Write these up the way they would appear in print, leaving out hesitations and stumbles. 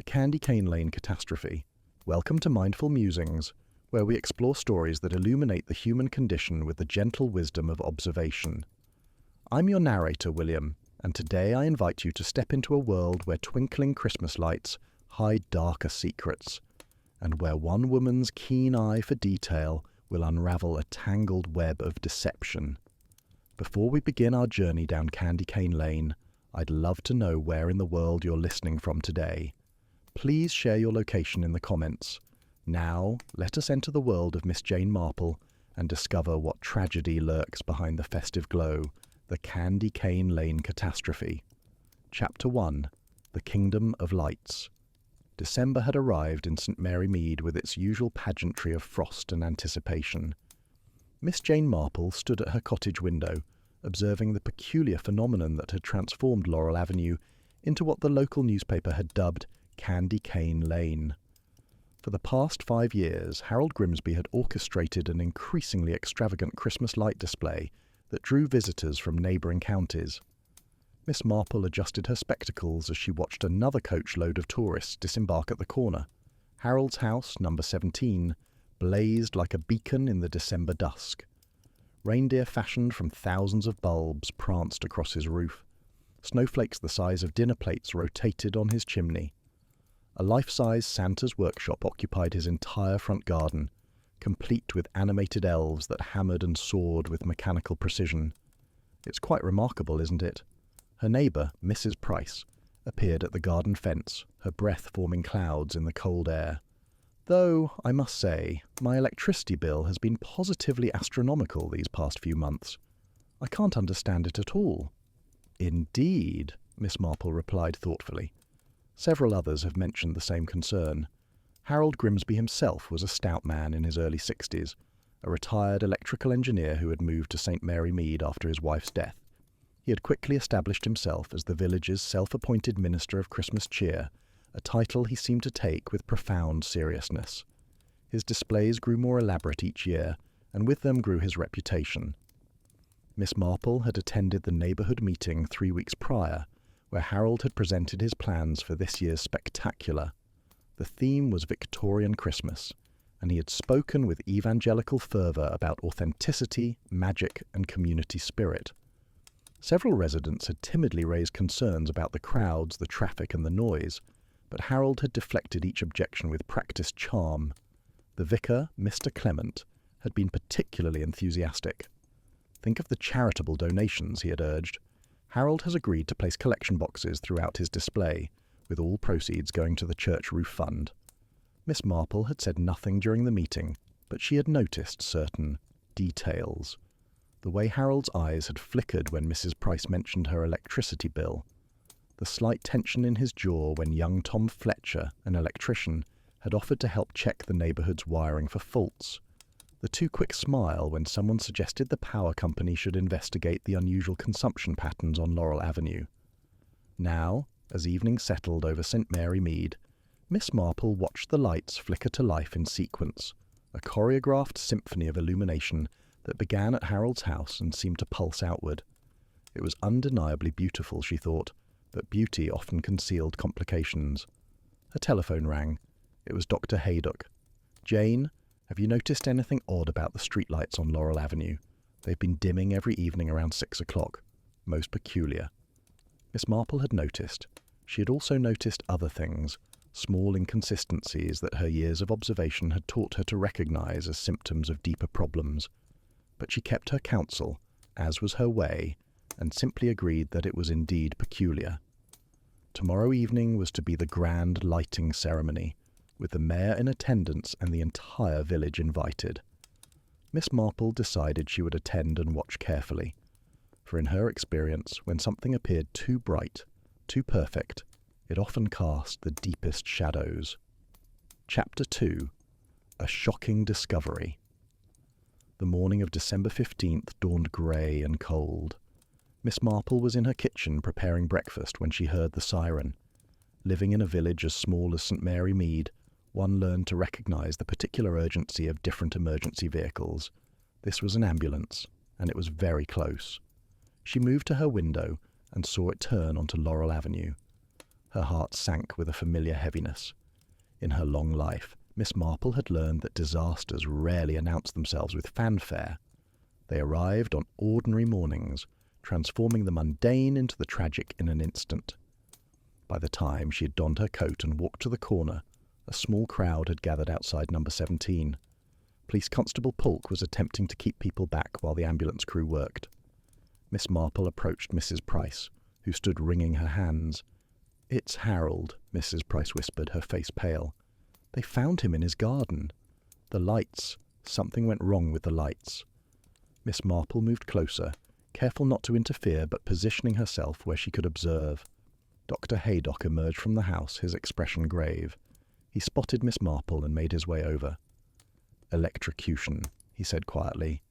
the Candy Cane Lane Catastrophe. Welcome to Mindful Musings, where we explore stories that illuminate the human condition with the gentle wisdom of observation. I'm your narrator, William, and today I invite you to step into a world where twinkling Christmas lights hide darker secrets, and where one woman's keen eye for detail will unravel a tangled web of deception. Before we begin our journey down Candy Cane Lane, I'd love to know where in the world you're listening from today. Please share your location in the comments. Now, let us enter the world of Miss Jane Marple and discover what tragedy lurks behind the festive glow, the Candy Cane Lane Catastrophe. Chapter 1. The Kingdom of Lights. December had arrived in St. Mary Mead with its usual pageantry of frost and anticipation. Miss Jane Marple stood at her cottage window, observing the peculiar phenomenon that had transformed Laurel Avenue into what the local newspaper had dubbed Candy Cane Lane. For the past 5 years, Harold Grimsby had orchestrated an increasingly extravagant Christmas light display that drew visitors from neighbouring counties. Miss Marple adjusted her spectacles as she watched another coachload of tourists disembark at the corner. Harold's house, number 17, blazed like a beacon in the December dusk. Reindeer fashioned from thousands of bulbs pranced across his roof. Snowflakes the size of dinner plates rotated on his chimney. A life-size Santa's workshop occupied his entire front garden, complete with animated elves that hammered and sawed with mechanical precision. It's quite remarkable, isn't it? Her neighbour, Mrs. Price, appeared at the garden fence, her breath forming clouds in the cold air. Though, I must say, my electricity bill has been positively astronomical these past few months. I can't understand it at all. Indeed, Miss Marple replied thoughtfully. Several others have mentioned the same concern. Harold Grimsby himself was a stout man in his early 60s, a retired electrical engineer who had moved to St. Mary Mead after his wife's death. He had quickly established himself as the village's self-appointed Minister of Christmas Cheer, a title he seemed to take with profound seriousness. His displays grew more elaborate each year, and with them grew his reputation. Miss Marple had attended the neighbourhood meeting 3 weeks prior, where Harold had presented his plans for this year's spectacular. The theme was Victorian Christmas, and he had spoken with evangelical fervour about authenticity, magic, and community spirit. Several residents had timidly raised concerns about the crowds, the traffic, and the noise, but Harold had deflected each objection with practised charm. The vicar, Mr. Clement, had been particularly enthusiastic. Think of the charitable donations, he had urged. Harold has agreed to place collection boxes throughout his display, with all proceeds going to the church roof fund. Miss Marple had said nothing during the meeting, but she had noticed certain details. The way Harold's eyes had flickered when Mrs. Price mentioned her electricity bill. The slight tension in his jaw when young Tom Fletcher, an electrician, had offered to help check the neighbourhood's wiring for faults. The too-quick smile when someone suggested the power company should investigate the unusual consumption patterns on Laurel Avenue. Now, as evening settled over St. Mary Mead, Miss Marple watched the lights flicker to life in sequence, a choreographed symphony of illumination that began at Harold's house and seemed to pulse outward. It was undeniably beautiful, she thought, but beauty often concealed complications. Her telephone rang. It was Dr. Haydock. "Jane, have you noticed anything odd about the streetlights on Laurel Avenue? They've been dimming every evening around 6 o'clock. Most peculiar." Miss Marple had noticed. She had also noticed other things, small inconsistencies that her years of observation had taught her to recognize as symptoms of deeper problems. But she kept her counsel, as was her way, and simply agreed that it was indeed peculiar. Tomorrow evening was to be the grand lighting ceremony, with the mayor in attendance and the entire village invited. Miss Marple decided she would attend and watch carefully, for in her experience, when something appeared too bright, too perfect, it often cast the deepest shadows. Chapter 2. A Shocking Discovery. The morning of December 15th dawned grey and cold. Miss Marple was in her kitchen preparing breakfast when she heard the siren. Living in a village as small as St. Mary Mead, one learned to recognise the particular urgency of different emergency vehicles. This was an ambulance, and it was very close. She moved to her window and saw it turn onto Laurel Avenue. Her heart sank with a familiar heaviness. In her long life, Miss Marple had learned that disasters rarely announce themselves with fanfare. They arrived on ordinary mornings, transforming the mundane into the tragic in an instant. By the time she had donned her coat and walked to the corner, a small crowd had gathered outside number 17. Police Constable Polk was attempting to keep people back while the ambulance crew worked. Miss Marple approached Mrs. Price, who stood wringing her hands. "It's Harold," Mrs. Price whispered, her face pale. "They found him in his garden. The lights. Something went wrong with the lights." Miss Marple moved closer, careful not to interfere but positioning herself where she could observe. Dr. Haydock emerged from the house, his expression grave. He spotted Miss Marple and made his way over. "Electrocution," he said quietly.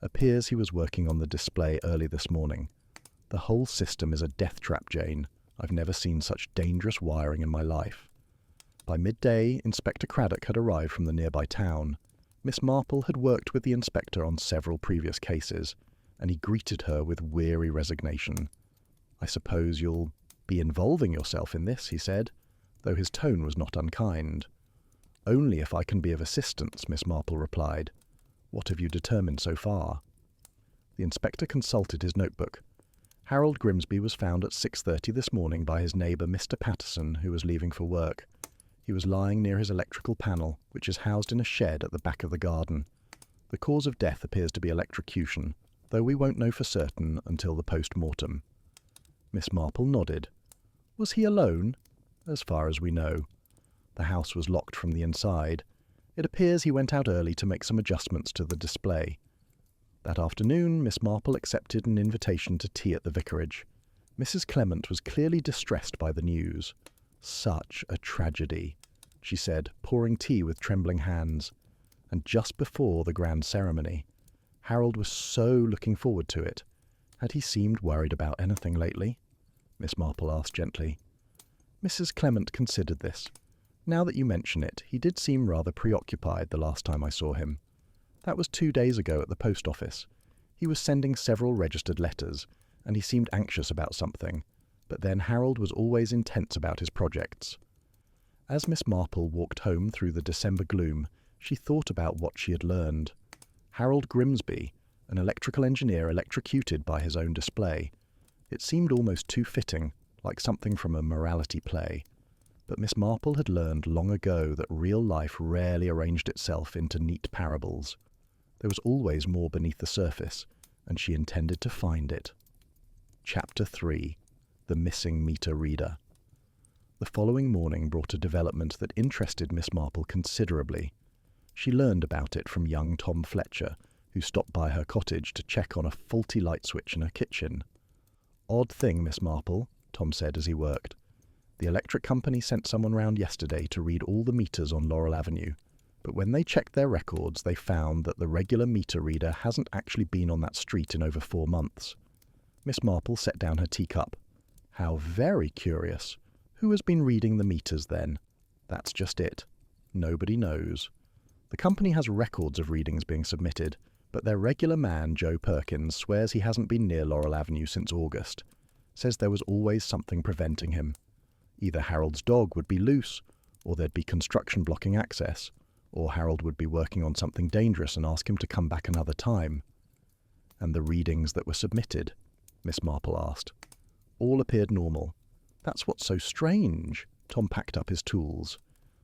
"Appears he was working on the display early this morning. The whole system is a death trap, Jane. I've never seen such dangerous wiring in my life." By midday, Inspector Craddock had arrived from the nearby town. Miss Marple had worked with the inspector on several previous cases, and he greeted her with weary resignation. "I suppose you'll be involving yourself in this," he said, though his tone was not unkind. "Only if I can be of assistance," Miss Marple replied. "What have you determined so far?" The inspector consulted his notebook. Harold Grimsby was found at 6:30 this morning by his neighbour Mr. Patterson, who was leaving for work. He was lying near his electrical panel, which is housed in a shed at the back of the garden. The cause of death appears to be electrocution, though we won't know for certain until the post-mortem. Miss Marple nodded. "Was he alone?" "As far as we know. The house was locked from the inside. It appears he went out early to make some adjustments to the display." That afternoon, Miss Marple accepted an invitation to tea at the vicarage. Mrs. Clement was clearly distressed by the news. "Such a tragedy," she said, pouring tea with trembling hands. And just before the grand ceremony, Harold was so looking forward to it. Had he seemed worried about anything lately? Miss Marple asked gently. Mrs. Clement considered this. "Now that you mention it, he did seem rather preoccupied the last time I saw him. That was 2 days ago at the post office. He was sending several registered letters, and he seemed anxious about something. But then Harold was always intense about his projects." As Miss Marple walked home through the December gloom, she thought about what she had learned. Harold Grimsby, an electrical engineer electrocuted by his own display. It seemed almost too fitting, like something from a morality play. But Miss Marple had learned long ago that real life rarely arranged itself into neat parables. There was always more beneath the surface, and she intended to find it. Chapter 3. The Missing Meter Reader. The following morning brought a development that interested Miss Marple considerably. She learned about it from young Tom Fletcher, who stopped by her cottage to check on a faulty light switch in her kitchen. "Odd thing, Miss Marple," Tom said as he worked. "The electric company sent someone round yesterday to read all the meters on Laurel Avenue, but when they checked their records they found that the regular meter reader hasn't actually been on that street in over 4 months. Miss Marple set down her teacup. "How very curious. Who has been reading the meters then?" "That's just it. Nobody knows. The company has records of readings being submitted, but their regular man, Joe Perkins, swears he hasn't been near Laurel Avenue since August. Says there was always something preventing him. Either Harold's dog would be loose, or there'd be construction blocking access, or Harold would be working on something dangerous and ask him to come back another time." "And the readings that were submitted?" Miss Marple asked. "All appeared normal." "That's what's so strange." Tom packed up his tools.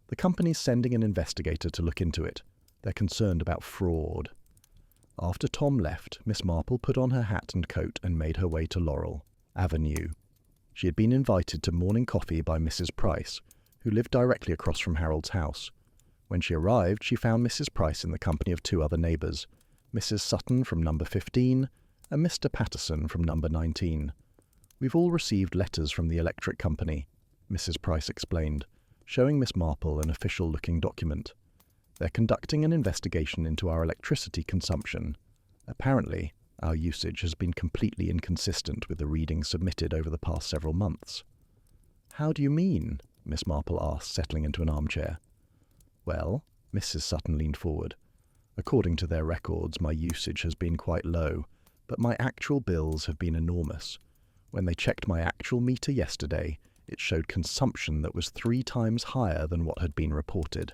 "The company's sending an investigator to look into it. They're concerned about fraud." After Tom left, Miss Marple put on her hat and coat and made her way to Laurel Avenue. She had been invited to morning coffee by Mrs. Price, who lived directly across from Harold's house. When she arrived, she found Mrs. Price in the company of 2 other neighbours, Mrs. Sutton from number 15 and Mr. Patterson from number 19. "We've all received letters from the electric company," Mrs. Price explained, showing Miss Marple an official-looking document. "They're conducting an investigation into our electricity consumption. Apparently, our usage has been completely inconsistent with the readings submitted over the past several months." "How do you mean?" Miss Marple asked, settling into an armchair. "Well," Mrs. Sutton leaned forward, "according to their records, my usage has been quite low, but my actual bills have been enormous. When they checked my actual meter yesterday, It showed consumption that was 3 times higher than what had been reported.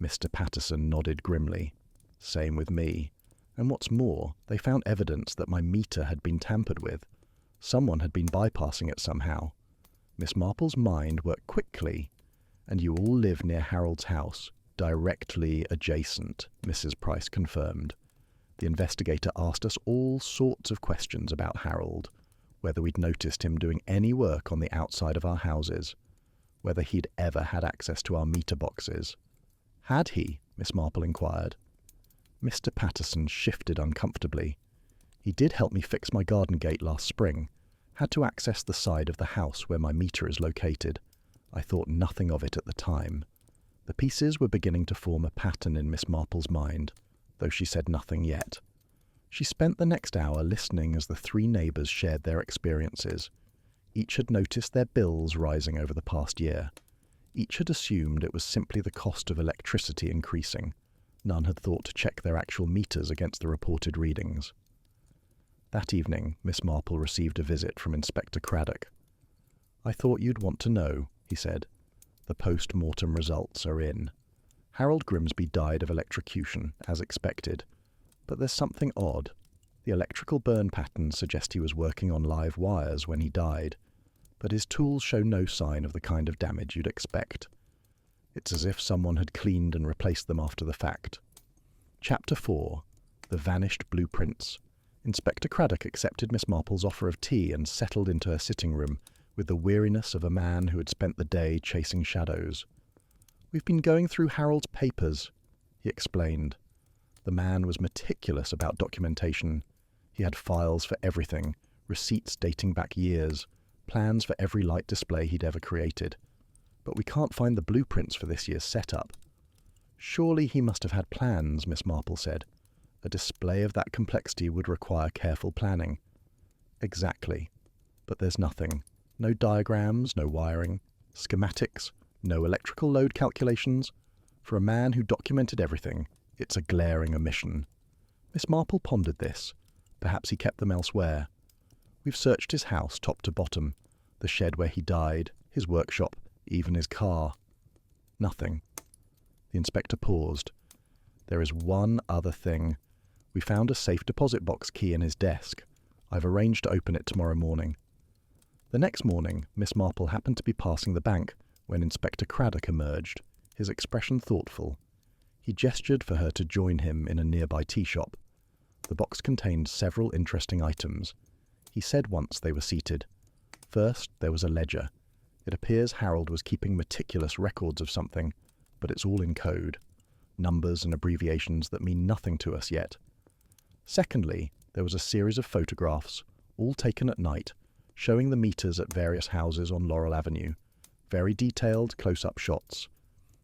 Mr. Patterson nodded grimly. Same with me. And what's more, they found evidence that my meter had been tampered with. Someone had been bypassing it somehow. Miss Marple's mind worked quickly. And you all live near Harold's house, directly adjacent, Mrs. Price confirmed. The investigator asked us all sorts of questions about Harold, whether we'd noticed him doing any work on the outside of our houses, whether he'd ever had access to our meter boxes. Had he? Miss Marple inquired. Mr. Patterson shifted uncomfortably. He did help me fix my garden gate last spring. Had to access the side of the house where my meter is located. I thought nothing of it at the time. The pieces were beginning to form a pattern in Miss Marple's mind, though she said nothing yet. She spent the next hour listening as the 3 neighbours shared their experiences. Each had noticed their bills rising over the past year. Each had assumed it was simply the cost of electricity increasing. None had thought to check their actual meters against the reported readings. That evening, Miss Marple received a visit from Inspector Craddock. "I thought you'd want to know," he said. "The post-mortem results are in. Harold Grimsby died of electrocution, as expected. But there's something odd. The electrical burn patterns suggest he was working on live wires when he died, but his tools show no sign of the kind of damage you'd expect. It's as if someone had cleaned and replaced them after the fact." Chapter 4. The Vanished Blueprints. Inspector Craddock accepted Miss Marple's offer of tea and settled into her sitting room with the weariness of a man who had spent the day chasing shadows. "We've been going through Harold's papers," he explained. The man was meticulous about documentation. He had files for everything, receipts dating back years, plans for every light display he'd ever created. But we can't find the blueprints for this year's setup. "Surely he must have had plans," Miss Marple said. "A display of that complexity would require careful planning." "Exactly. But there's nothing. No diagrams, no wiring, schematics, no electrical load calculations. For a man who documented everything, it's a glaring omission." Miss Marple pondered this. Perhaps he kept them elsewhere. "We've searched his house top to bottom, the shed where he died, his workshop, even his car. Nothing." The inspector paused. "There is one other thing. We found a safe deposit box key in his desk. I've arranged to open it tomorrow morning." The next morning, Miss Marple happened to be passing the bank when Inspector Craddock emerged, his expression thoughtful. He gestured for her to join him in a nearby tea shop. The box contained several interesting items. He said once they were seated. First, there was a ledger. It appears Harold was keeping meticulous records of something, but it's all in code. Numbers and abbreviations that mean nothing to us yet. Secondly, there was a series of photographs, all taken at night, showing the meters at various houses on Laurel Avenue. Very detailed close-up shots.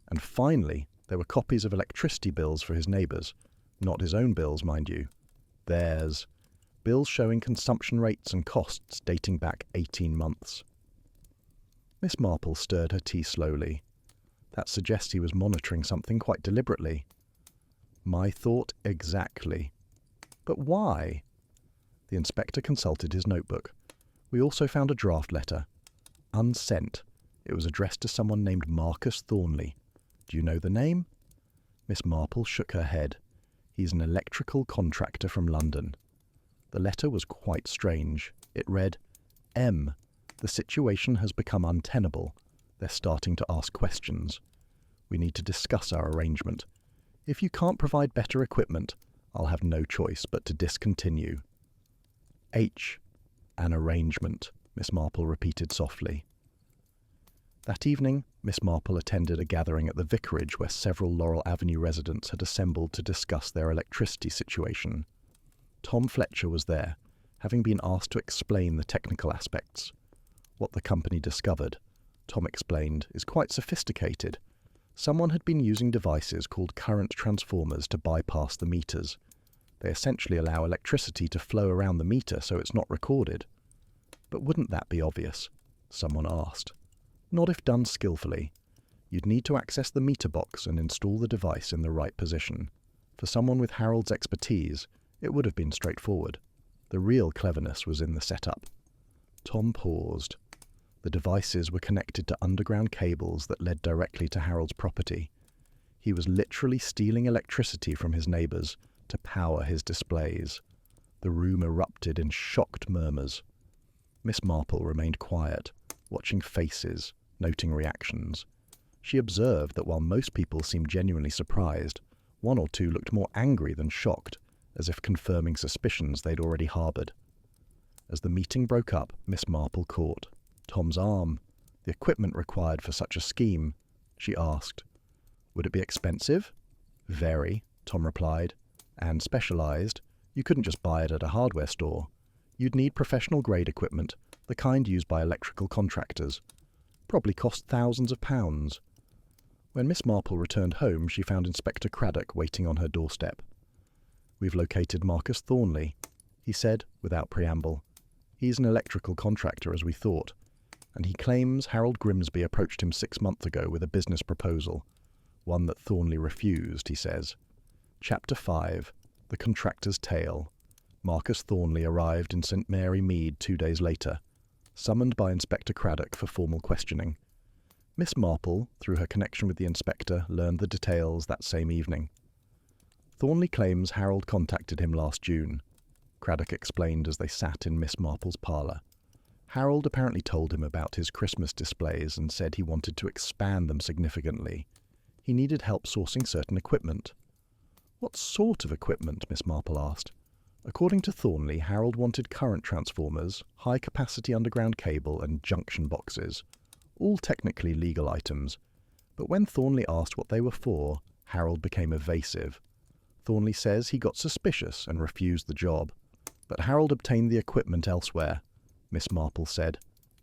And finally, there were copies of electricity bills for his neighbours. Not his own bills, mind you. Theirs. Bills showing consumption rates and costs dating back 18 months. Miss Marple stirred her tea slowly. That suggests he was monitoring something quite deliberately. "My thought exactly. But why?" The inspector consulted his notebook. "We also found a draft letter. Unsent. It was addressed to someone named Marcus Thornley. Do you know the name?" Miss Marple shook her head. "He's an electrical contractor from London." The letter was quite strange. It read, "M. The situation has become untenable. They're starting to ask questions. We need to discuss our arrangement. If you can't provide better equipment, I'll have no choice but to discontinue." "H. An arrangement," Miss Marple repeated softly. That evening, Miss Marple attended a gathering at the vicarage where several Laurel Avenue residents had assembled to discuss their electricity situation. Tom Fletcher was there, having been asked to explain the technical aspects. What the company discovered, Tom explained, is quite sophisticated. Someone had been using devices called current transformers to bypass the meters. They essentially allow electricity to flow around the meter so it's not recorded. "But wouldn't that be obvious?" someone asked. "Not if done skillfully. You'd need to access the meter box and install the device in the right position. For someone with Harold's expertise, it would have been straightforward. The real cleverness was in the setup." Tom paused. The devices were connected to underground cables that led directly to Harold's property. He was literally stealing electricity from his neighbours to power his displays. The room erupted in shocked murmurs. Miss Marple remained quiet, watching faces, noting reactions. She observed that while most people seemed genuinely surprised, one or two looked more angry than shocked, as if confirming suspicions they'd already harboured. As the meeting broke up, Miss Marple caught Tom's arm. The equipment required for such a scheme, she asked. Would it be expensive? Very, Tom replied. And specialised. You couldn't just buy it at a hardware store. You'd need professional-grade equipment, the kind used by electrical contractors. Probably cost thousands of pounds. When Miss Marple returned home, she found Inspector Craddock waiting on her doorstep. We've located Marcus Thornley, he said, without preamble. He's an electrical contractor, as we thought, and he claims Harold Grimsby approached him 6 months ago with a business proposal, one that Thornley refused, he says. Chapter 5, The Contractor's Tale. Marcus Thornley arrived in St. Mary Mead 2 days later, summoned by Inspector Craddock for formal questioning. Miss Marple, through her connection with the inspector, learned the details that same evening. Thornley claims Harold contacted him last June, Craddock explained as they sat in Miss Marple's parlour. Harold apparently told him about his Christmas displays and said he wanted to expand them significantly. He needed help sourcing certain equipment. What sort of equipment? Miss Marple asked. According to Thornley, Harold wanted current transformers, high-capacity underground cable and junction boxes, all technically legal items. But when Thornley asked what they were for, Harold became evasive. Thornley says he got suspicious and refused the job. But Harold obtained the equipment elsewhere, Miss Marple said.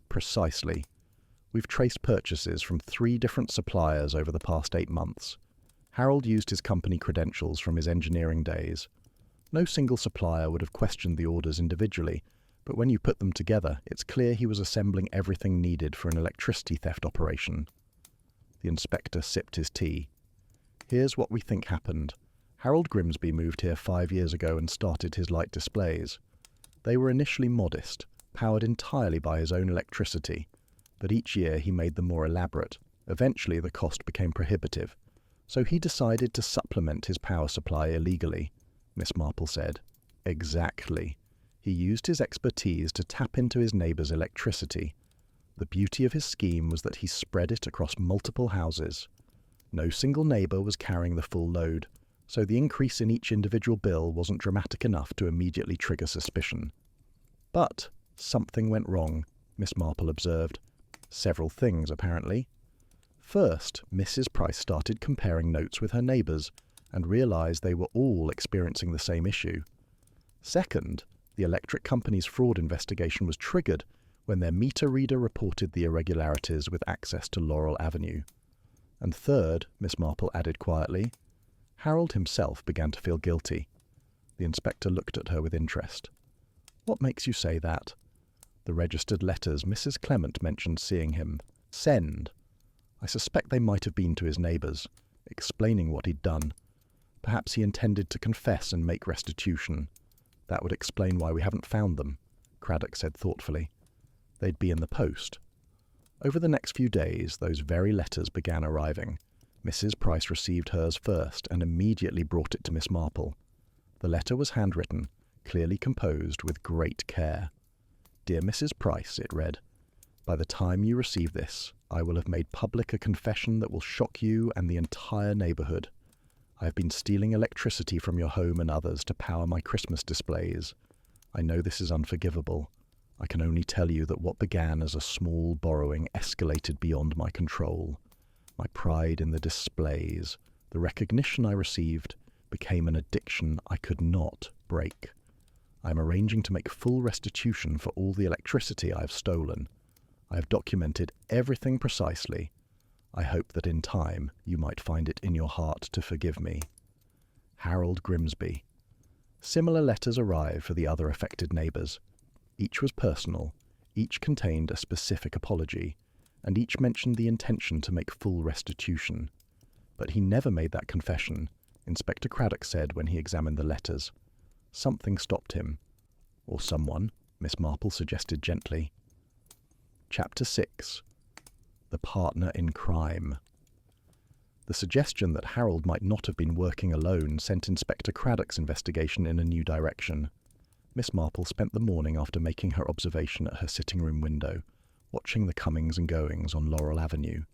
Precisely. We've traced purchases from 3 different suppliers over the past 8 months. Harold used his company credentials from his engineering days. No single supplier would have questioned the orders individually, but when you put them together, it's clear he was assembling everything needed for an electricity theft operation. The inspector sipped his tea. Here's what we think happened. Harold Grimsby moved here 5 years ago and started his light displays. They were initially modest, powered entirely by his own electricity, but each year he made them more elaborate. Eventually the cost became prohibitive, so he decided to supplement his power supply illegally, Miss Marple said. Exactly. He used his expertise to tap into his neighbour's electricity. The beauty of his scheme was that he spread it across multiple houses. No single neighbour was carrying the full load, so the increase in each individual bill wasn't dramatic enough to immediately trigger suspicion. But something went wrong, Miss Marple observed. Several things, apparently. First, Mrs. Price started comparing notes with her neighbours and realised they were all experiencing the same issue. Second, the electric company's fraud investigation was triggered when their meter reader reported the irregularities with access to Laurel Avenue. And third, Miss Marple added quietly, Harold himself began to feel guilty. The inspector looked at her with interest. What makes you say that? The registered letters Mrs. Clement mentioned seeing him send. I suspect they might have been to his neighbours, explaining what he'd done. Perhaps he intended to confess and make restitution. That would explain why we haven't found them, Craddock said thoughtfully. They'd be in the post. Over the next few days, those very letters began arriving. Mrs. Price received hers first and immediately brought it to Miss Marple. The letter was handwritten, clearly composed with great care. Dear Mrs. Price, it read, by the time you receive this, I will have made public a confession that will shock you and the entire neighbourhood. I have been stealing electricity from your home and others to power my Christmas displays. I know this is unforgivable. I can only tell you that what began as a small borrowing escalated beyond my control. My pride in the displays, the recognition I received, became an addiction I could not break. I am arranging to make full restitution for all the electricity I have stolen. I have documented everything precisely. I hope that in time you might find it in your heart to forgive me. Harold Grimsby. Similar letters arrived for the other affected neighbours. Each was personal, each contained a specific apology, and each mentioned the intention to make full restitution. But he never made that confession, Inspector Craddock said when he examined the letters. Something stopped him. Or someone, Miss Marple suggested gently. Chapter 6. The Partner in Crime. The suggestion that Harold might not have been working alone sent Inspector Craddock's investigation in a new direction. Miss Marple spent the morning after making her observation at her sitting-room window, watching the comings and goings on Laurel Avenue.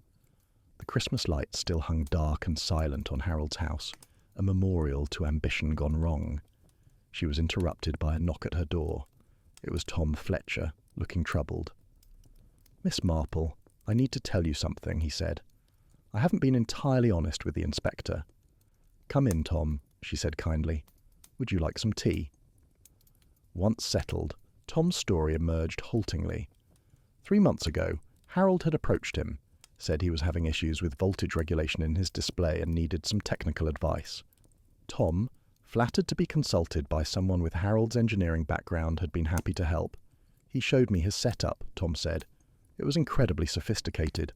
The Christmas lights still hung dark and silent on Harold's house, a memorial to ambition gone wrong. She was interrupted by a knock at her door. It was Tom Fletcher, looking troubled. "Miss Marple, I need to tell you something," he said. "I haven't been entirely honest with the inspector." "Come in, Tom," she said kindly. "Would you like some tea?" Once settled, Tom's story emerged haltingly. 3 months ago, Harold had approached him, said he was having issues with voltage regulation in his display and needed some technical advice. Tom, flattered to be consulted by someone with Harold's engineering background, had been happy to help. "He showed me his setup," Tom said. "It was incredibly sophisticated.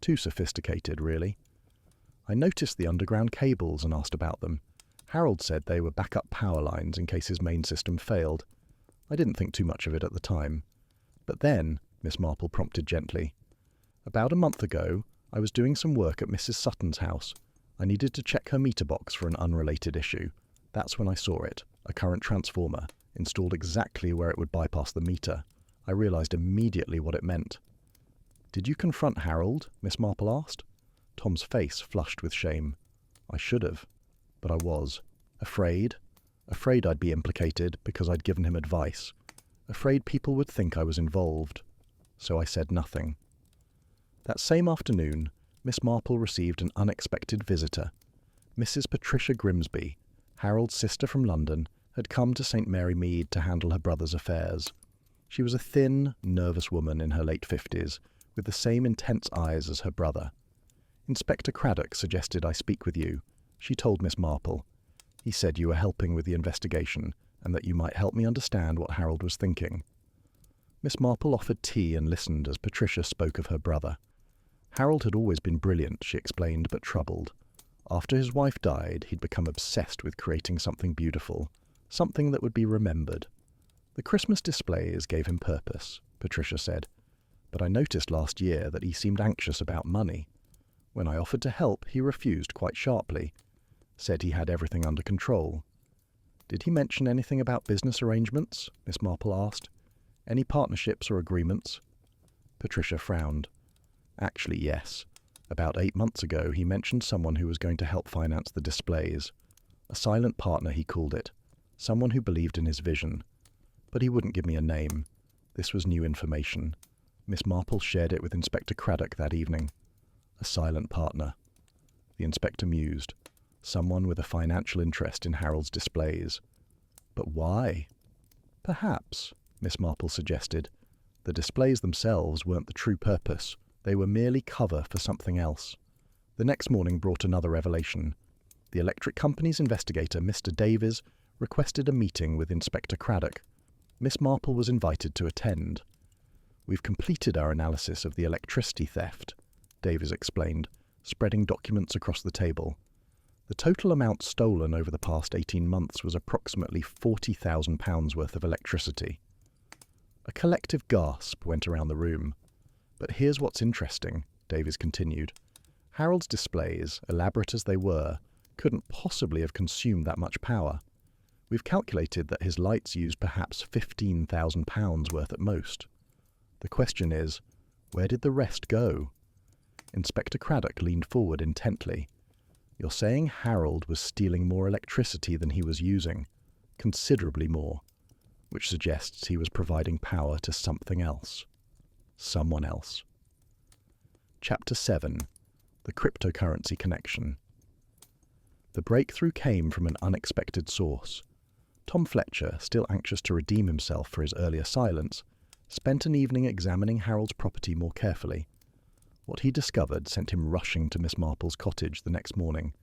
Too sophisticated, really. I noticed the underground cables and asked about them. Harold said they were backup power lines in case his main system failed. I didn't think too much of it at the time. But then," Miss Marple prompted gently, "about a month ago, I was doing some work at Mrs. Sutton's house. I needed to check her meter box for an unrelated issue. That's when I saw it, a current transformer, installed exactly where it would bypass the meter. I realized immediately what it meant." "Did you confront Harold?" Miss Marple asked. Tom's face flushed with shame. "I should have, but I was. Afraid I'd be implicated because I'd given him advice. Afraid people would think I was involved. So I said nothing." That same afternoon, Miss Marple received an unexpected visitor. Mrs. Patricia Grimsby, Harold's sister from London, had come to St. Mary Mead to handle her brother's affairs. She was a thin, nervous woman in her late 50s, with the same intense eyes as her brother. "Inspector Craddock suggested I speak with you," she told Miss Marple. "He said you were helping with the investigation, and that you might help me understand what Harold was thinking." Miss Marple offered tea and listened as Patricia spoke of her brother. Harold had always been brilliant, she explained, but troubled. After his wife died, he'd become obsessed with creating something beautiful, something that would be remembered. "The Christmas displays gave him purpose," Patricia said, "but I noticed last year that he seemed anxious about money. When I offered to help, he refused quite sharply, said he had everything under control." "Did he mention anything about business arrangements?" Miss Marple asked. "Any partnerships or agreements?" Patricia frowned. "Actually, yes. About 8 months ago, he mentioned someone who was going to help finance the displays. A silent partner, he called it. Someone who believed in his vision. But he wouldn't give me a name. This was new information. Miss Marple shared it with Inspector Craddock that evening. A silent partner." The inspector mused. Someone with a financial interest in Harold's displays. But why? "Perhaps," Miss Marple suggested, "the displays themselves weren't the true purpose. They were merely cover for something else." The next morning brought another revelation. The electric company's investigator, Mr. Davies, requested a meeting with Inspector Craddock. Miss Marple was invited to attend. "We've completed our analysis of the electricity theft," Davies explained, spreading documents across the table. "The total amount stolen over the past 18 months was approximately £40,000 worth of electricity." A collective gasp went around the room. "But here's what's interesting," Davies continued. "Harold's displays, elaborate as they were, couldn't possibly have consumed that much power. We've calculated that his lights used perhaps £15,000 worth at most. The question is, where did the rest go?" Inspector Craddock leaned forward intently. "You're saying Harold was stealing more electricity than he was using, considerably more, which suggests he was providing power to something else. Someone else." Chapter 7. The Cryptocurrency Connection. The breakthrough came from an unexpected source. Tom Fletcher, still anxious to redeem himself for his earlier silence, spent an evening examining Harold's property more carefully. What he discovered sent him rushing to Miss Marple's cottage the next morning.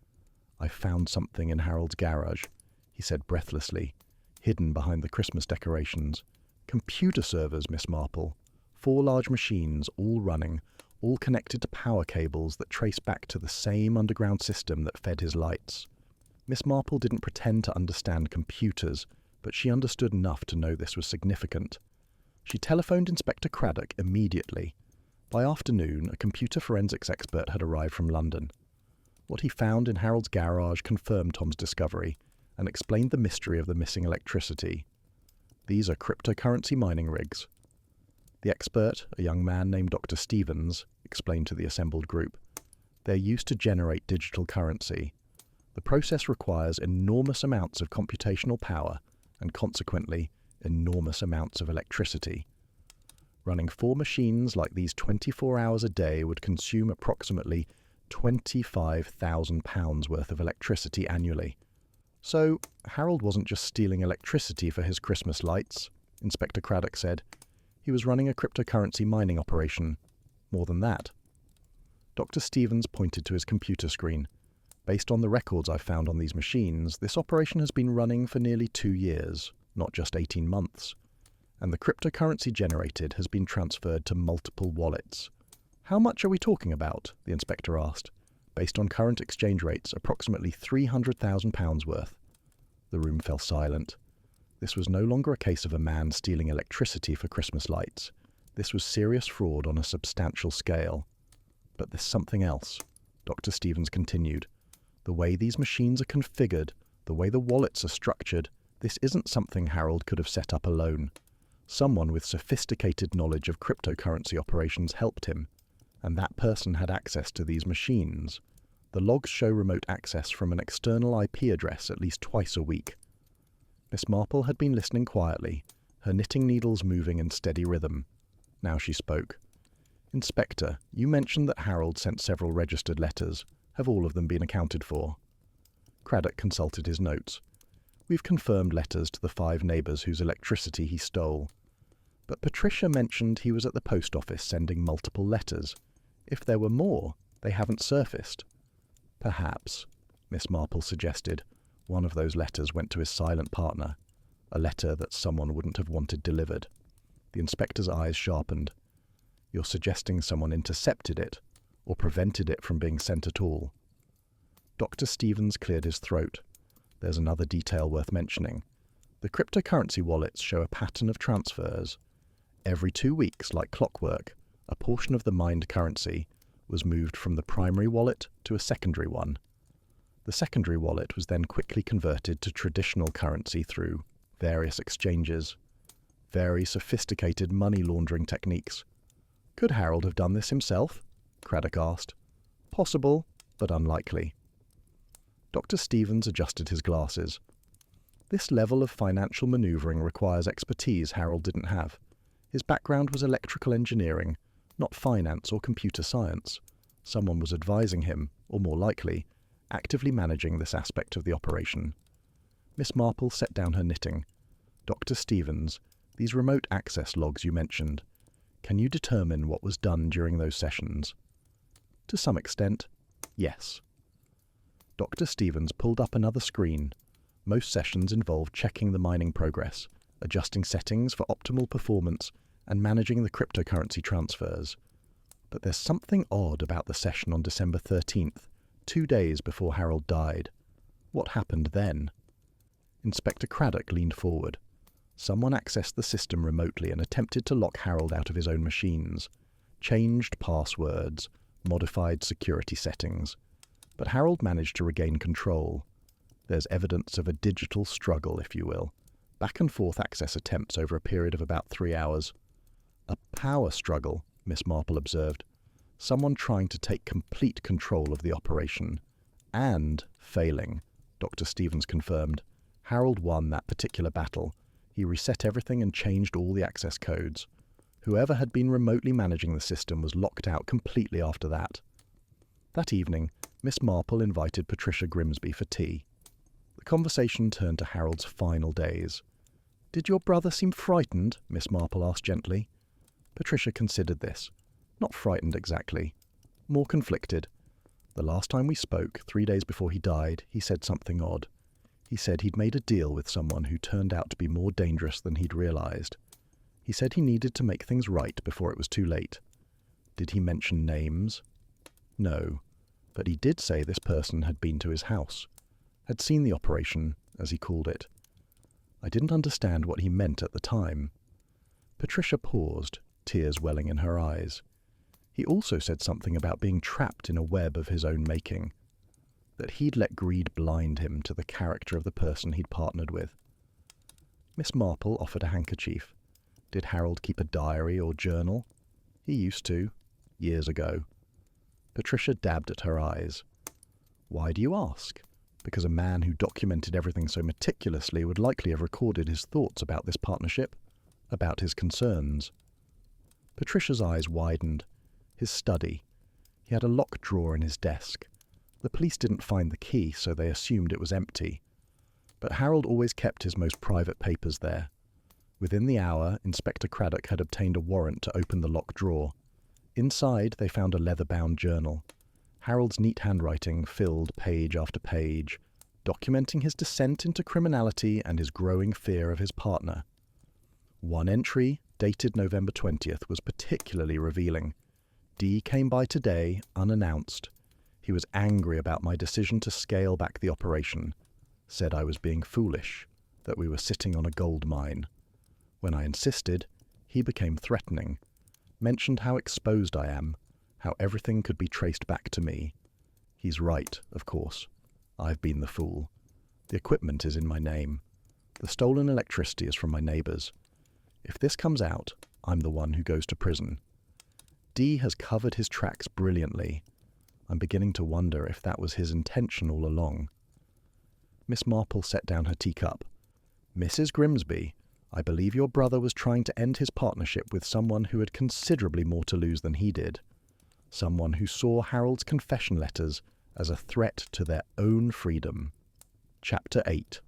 "I found something in Harold's garage," he said breathlessly, hidden behind the Christmas decorations. "Computer servers, Miss Marple. 4 large machines, all running, all connected to power cables that trace back to the same underground system that fed his lights." Miss Marple didn't pretend to understand computers, but she understood enough to know this was significant. She telephoned Inspector Craddock immediately. By afternoon, a computer forensics expert had arrived from London. What he found in Harold's garage confirmed Tom's discovery and explained the mystery of the missing electricity. These are cryptocurrency mining rigs. The expert, a young man named Dr. Stevens, explained to the assembled group. They're used to generate digital currency. The process requires enormous amounts of computational power and consequently enormous amounts of electricity. Running 4 machines like these 24 hours a day would consume approximately £25,000 worth of electricity annually. So, Harold wasn't just stealing electricity for his Christmas lights, Inspector Craddock said. He was running a cryptocurrency mining operation. More than that. Dr. Stevens pointed to his computer screen. Based on the records I've found on these machines, this operation has been running for nearly 2 years, not just 18 months. And the cryptocurrency generated has been transferred to multiple wallets. How much are we talking about? The inspector asked. Based on current exchange rates, approximately £300,000 worth. The room fell silent. This was no longer a case of a man stealing electricity for Christmas lights. This was serious fraud on a substantial scale. But there's something else, Dr. Stevens continued. The way these machines are configured, the way the wallets are structured, this isn't something Harold could have set up alone. Someone with sophisticated knowledge of cryptocurrency operations helped him, and that person had access to these machines. The logs show remote access from an external IP address at least twice a week. Miss Marple had been listening quietly, her knitting needles moving in steady rhythm. Now she spoke. Inspector, you mentioned that Harold sent several registered letters. Have all of them been accounted for? Craddock consulted his notes. We've confirmed letters to the 5 neighbours whose electricity he stole. But Patricia mentioned he was at the post office sending multiple letters. If there were more, they haven't surfaced. Perhaps, Miss Marple suggested, one of those letters went to his silent partner, a letter that someone wouldn't have wanted delivered. The inspector's eyes sharpened. You're suggesting someone intercepted it, or prevented it from being sent at all? Dr. Stevens cleared his throat. There's another detail worth mentioning. The cryptocurrency wallets show a pattern of transfers. Every 2 weeks, like clockwork, a portion of the mined currency was moved from the primary wallet to a secondary one. The secondary wallet was then quickly converted to traditional currency through various exchanges. Very sophisticated money laundering techniques. Could Harold have done this himself? Craddock asked. Possible, but unlikely. Dr. Stevens adjusted his glasses. This level of financial manoeuvring requires expertise Harold didn't have. His background was electrical engineering, not finance or computer science. Someone was advising him, or more likely, actively managing this aspect of the operation. Miss Marple set down her knitting. Dr. Stevens, these remote access logs you mentioned, can you determine what was done during those sessions? To some extent, yes. Dr. Stevens pulled up another screen. Most sessions involved checking the mining progress, adjusting settings for optimal performance, and managing the cryptocurrency transfers. But there's something odd about the session on December 13th, 2 days before Harold died. What happened then? Inspector Craddock leaned forward. Someone accessed the system remotely and attempted to lock Harold out of his own machines. Changed passwords, modified security settings. But Harold managed to regain control. There's evidence of a digital struggle, if you will. Back and forth access attempts over a period of about 3 hours. A power struggle, Miss Marple observed. Someone trying to take complete control of the operation. And failing, Dr. Stevens confirmed. Harold won that particular battle. He reset everything and changed all the access codes. Whoever had been remotely managing the system was locked out completely after that. That evening, Miss Marple invited Patricia Grimsby for tea. The conversation turned to Harold's final days. Did your brother seem frightened? Miss Marple asked gently. Patricia considered this. Not frightened exactly. More conflicted. The last time we spoke, 3 days before he died, he said something odd. He said he'd made a deal with someone who turned out to be more dangerous than he'd realized. He said he needed to make things right before it was too late. Did he mention names? No. But he did say this person had been to his house, had seen the operation, as he called it. I didn't understand what he meant at the time. Patricia paused, tears welling in her eyes. He also said something about being trapped in a web of his own making, that he'd let greed blind him to the character of the person he'd partnered with. Miss Marple offered a handkerchief. Did Harold keep a diary or journal? He used to, years ago. Patricia dabbed at her eyes. Why do you ask? Because a man who documented everything so meticulously would likely have recorded his thoughts about this partnership, about his concerns. Patricia's eyes widened. His study. He had a locked drawer in his desk. The police didn't find the key, so they assumed it was empty. But Harold always kept his most private papers there. Within the hour, Inspector Craddock had obtained a warrant to open the locked drawer. Inside, they found a leather-bound journal. Harold's neat handwriting filled page after page, documenting his descent into criminality and his growing fear of his partner. One entry, dated November 20th, was particularly revealing. D came by today, unannounced. He was angry about my decision to scale back the operation. Said I was being foolish, that we were sitting on a gold mine. When I insisted, he became threatening. Mentioned how exposed I am, how everything could be traced back to me. He's right, of course. I've been the fool. The equipment is in my name. The stolen electricity is from my neighbours. If this comes out, I'm the one who goes to prison. D has covered his tracks brilliantly. I'm beginning to wonder if that was his intention all along. Miss Marple set down her teacup. Mrs. Grimsby, I believe your brother was trying to end his partnership with someone who had considerably more to lose than he did. Someone who saw Harold's confession letters as a threat to their own freedom. Chapter 8.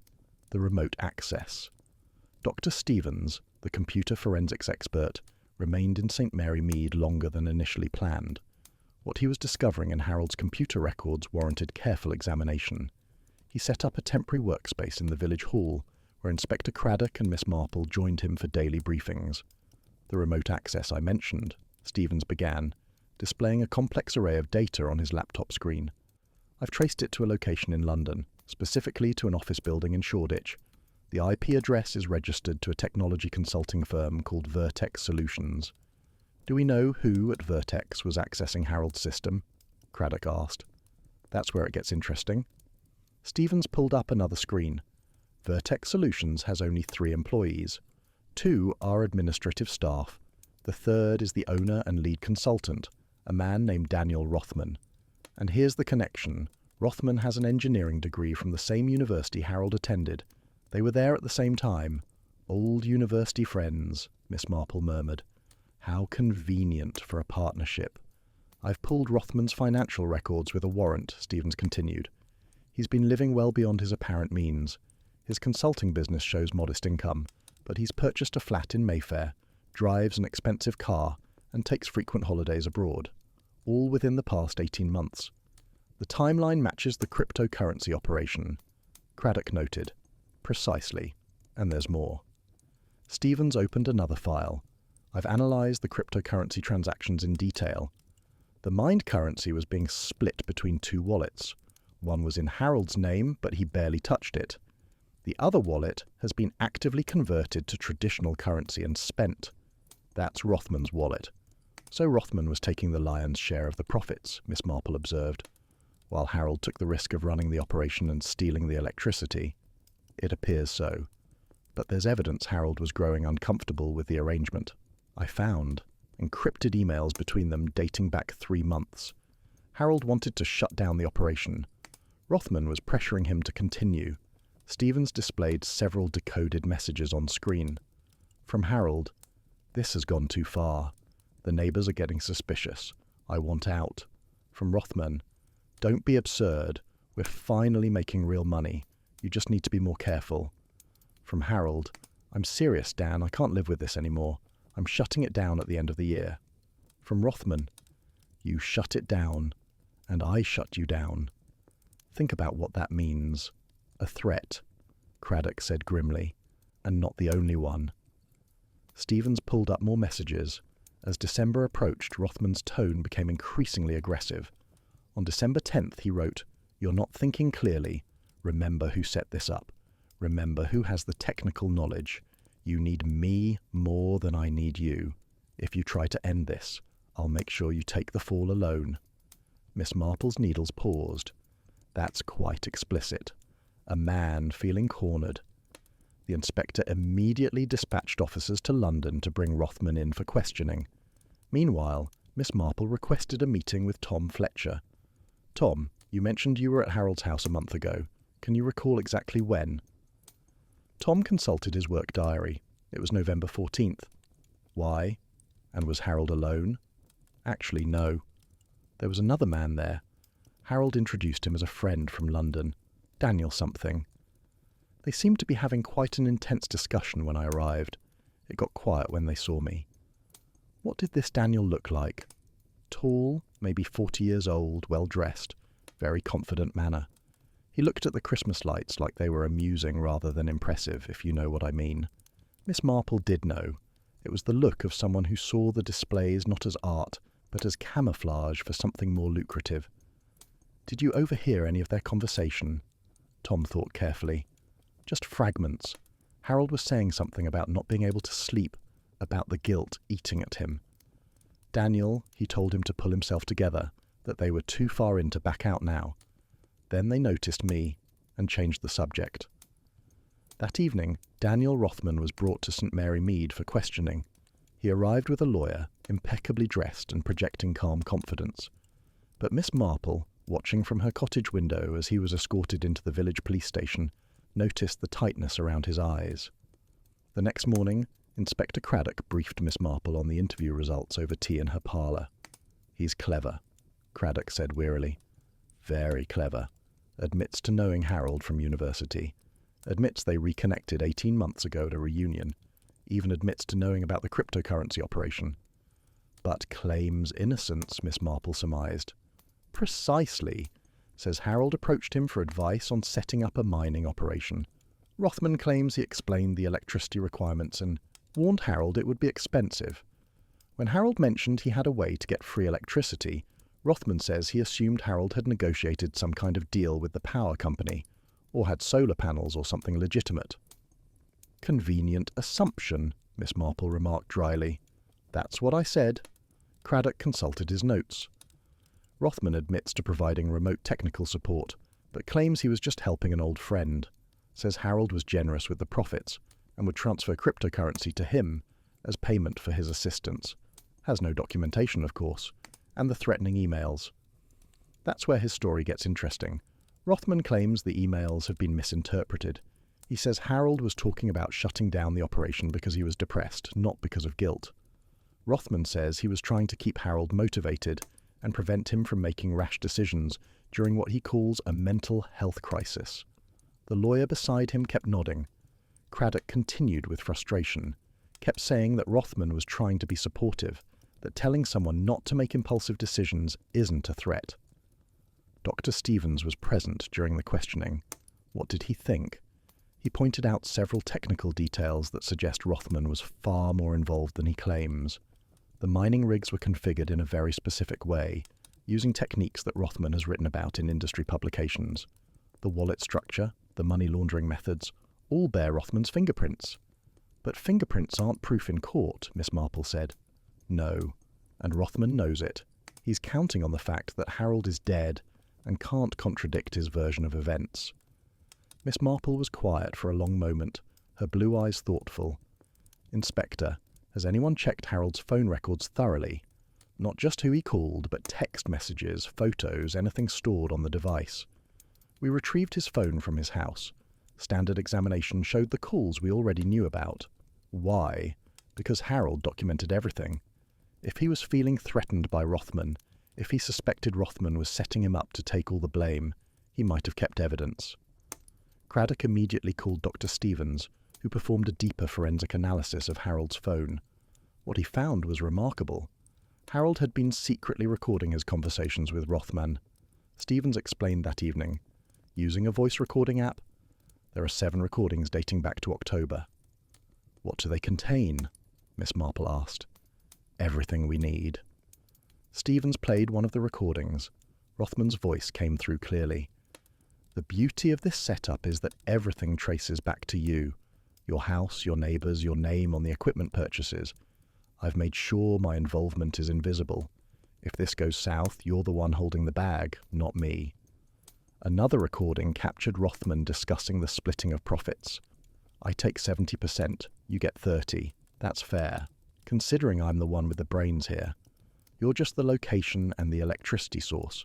The Remote Access. Dr. Stevens, the computer forensics expert, remained in St. Mary Mead longer than initially planned. What he was discovering in Harold's computer records warranted careful examination. He set up a temporary workspace in the village hall, where Inspector Craddock and Miss Marple joined him for daily briefings. The remote access I mentioned, Stevens began, displaying a complex array of data on his laptop screen. I've traced it to a location in London, specifically to an office building in Shoreditch. The IP address is registered to a technology consulting firm called Vertex Solutions. Do we know who at Vertex was accessing Harold's system? Craddock asked. That's where it gets interesting. Stevens pulled up another screen. Vertex Solutions has only 3 employees. 2 are administrative staff. The third is the owner and lead consultant, a man named Daniel Rothman. And here's the connection. Rothman has an engineering degree from the same university Harold attended. They were there at the same time. Old university friends, Miss Marple murmured. How convenient for a partnership. I've pulled Rothman's financial records with a warrant, Stevens continued. He's been living well beyond his apparent means. His consulting business shows modest income, but he's purchased a flat in Mayfair, drives an expensive car, and takes frequent holidays abroad. All within the past 18 months. The timeline matches the cryptocurrency operation. Craddock noted. Precisely. And there's more. Stevens opened another file. I've analysed the cryptocurrency transactions in detail. The mined currency was being split between 2 wallets. One was in Harold's name, but he barely touched it. The other wallet has been actively converted to traditional currency and spent. That's Rothman's wallet. So Rothman was taking the lion's share of the profits, Miss Marple observed, while Harold took the risk of running the operation and stealing the electricity. It appears so. But there's evidence Harold was growing uncomfortable with the arrangement. I found encrypted emails between them dating back 3 months. Harold wanted to shut down the operation. Rothman was pressuring him to continue. Stevens displayed several decoded messages on screen. From Harold, "This has gone too far. The neighbours are getting suspicious. I want out." From Rothman, "Don't be absurd. We're finally making real money. You just need to be more careful." From Harold, "I'm serious, Dan. I can't live with this anymore. I'm shutting it down at the end of the year." From Rothman, "You shut it down, and I shut you down. Think about what that means. A threat," Craddock said grimly, "and not the only one." Stevens pulled up more messages. As December approached, Rothman's tone became increasingly aggressive. On December 10th, he wrote, "You're not thinking clearly. Remember who set this up. Remember who has the technical knowledge. You need me more than I need you. If you try to end this, I'll make sure you take the fall alone. Miss Marple's needles paused. That's quite explicit. A man feeling cornered. The inspector immediately dispatched officers to London to bring Rothman in for questioning. Meanwhile, Miss Marple requested a meeting with Tom Fletcher. Tom, you mentioned you were at Harold's house a month ago. Can you recall exactly when? Tom consulted his work diary. It was November 14th. Why? And was Harold alone? Actually, no. There was another man there. Harold introduced him as a friend from London, Daniel something. They seemed to be having quite an intense discussion when I arrived. It got quiet when they saw me. What did this Daniel look like? Tall, maybe 40 years old, well-dressed, very confident manner. He looked at the Christmas lights like they were amusing rather than impressive, if you know what I mean. Miss Marple did know. It was the look of someone who saw the displays not as art, but as camouflage for something more lucrative. Did you overhear any of their conversation? Tom thought carefully. Just fragments. Harold was saying something about not being able to sleep, about the guilt eating at him. Daniel, he told him to pull himself together, that they were too far in to back out now. Then they noticed me, and changed the subject. That evening, Daniel Rothman was brought to St. Mary Mead for questioning. He arrived with a lawyer, impeccably dressed and projecting calm confidence. But Miss Marple, watching from her cottage window as he was escorted into the village police station, noticed the tightness around his eyes. The next morning, Inspector Craddock briefed Miss Marple on the interview results over tea in her parlour. He's clever, Craddock said wearily. Very clever. Admits to knowing Harold from university. Admits they reconnected 18 months ago at a reunion. Even admits to knowing about the cryptocurrency operation. But claims innocence, Miss Marple surmised. Precisely. Says Harold approached him for advice on setting up a mining operation. Rothman claims he explained the electricity requirements and warned Harold it would be expensive. When Harold mentioned he had a way to get free electricity, Rothman says he assumed Harold had negotiated some kind of deal with the power company, or had solar panels or something legitimate. Convenient assumption, Miss Marple remarked dryly. That's what I said. Craddock consulted his notes. Rothman admits to providing remote technical support, but claims he was just helping an old friend. Says Harold was generous with the profits, and would transfer cryptocurrency to him as payment for his assistance. Has no documentation, of course, and the threatening emails. That's where his story gets interesting. Rothman claims the emails have been misinterpreted. He says Harold was talking about shutting down the operation because he was depressed, not because of guilt. Rothman says he was trying to keep Harold motivated and prevent him from making rash decisions during what he calls a mental health crisis. The lawyer beside him kept nodding. Craddock continued with frustration, kept saying that Rothman was trying to be supportive, that telling someone not to make impulsive decisions isn't a threat. Dr. Stevens was present during the questioning. What did he think? He pointed out several technical details that suggest Rothman was far more involved than he claims. The mining rigs were configured in a very specific way, using techniques that Rothman has written about in industry publications. The wallet structure, the money laundering methods, all bear Rothman's fingerprints. But fingerprints aren't proof in court, Miss Marple said. No, and Rothman knows it. He's counting on the fact that Harold is dead and can't contradict his version of events. Miss Marple was quiet for a long moment, her blue eyes thoughtful. Inspector, has anyone checked Harold's phone records thoroughly? Not just who he called, but text messages, photos, anything stored on the device. We retrieved his phone from his house. Standard examination showed the calls we already knew about. Why? Because Harold documented everything. If he was feeling threatened by Rothman, if he suspected Rothman was setting him up to take all the blame, he might have kept evidence. Craddock immediately called Dr. Stevens, who performed a deeper forensic analysis of Harold's phone. What he found was remarkable. Harold had been secretly recording his conversations with Rothman. Stevens explained that evening. Using a voice recording app, there are 7 recordings dating back to October. What do they contain? Miss Marple asked. Everything we need. Stevens played one of the recordings. Rothman's voice came through clearly. The beauty of this setup is that everything traces back to you. Your house, your neighbours, your name on the equipment purchases. I've made sure my involvement is invisible. If this goes south, you're the one holding the bag, not me. Another recording captured Rothman discussing the splitting of profits. I take 70%, you get 30. That's fair, considering I'm the one with the brains here. You're just the location and the electricity source.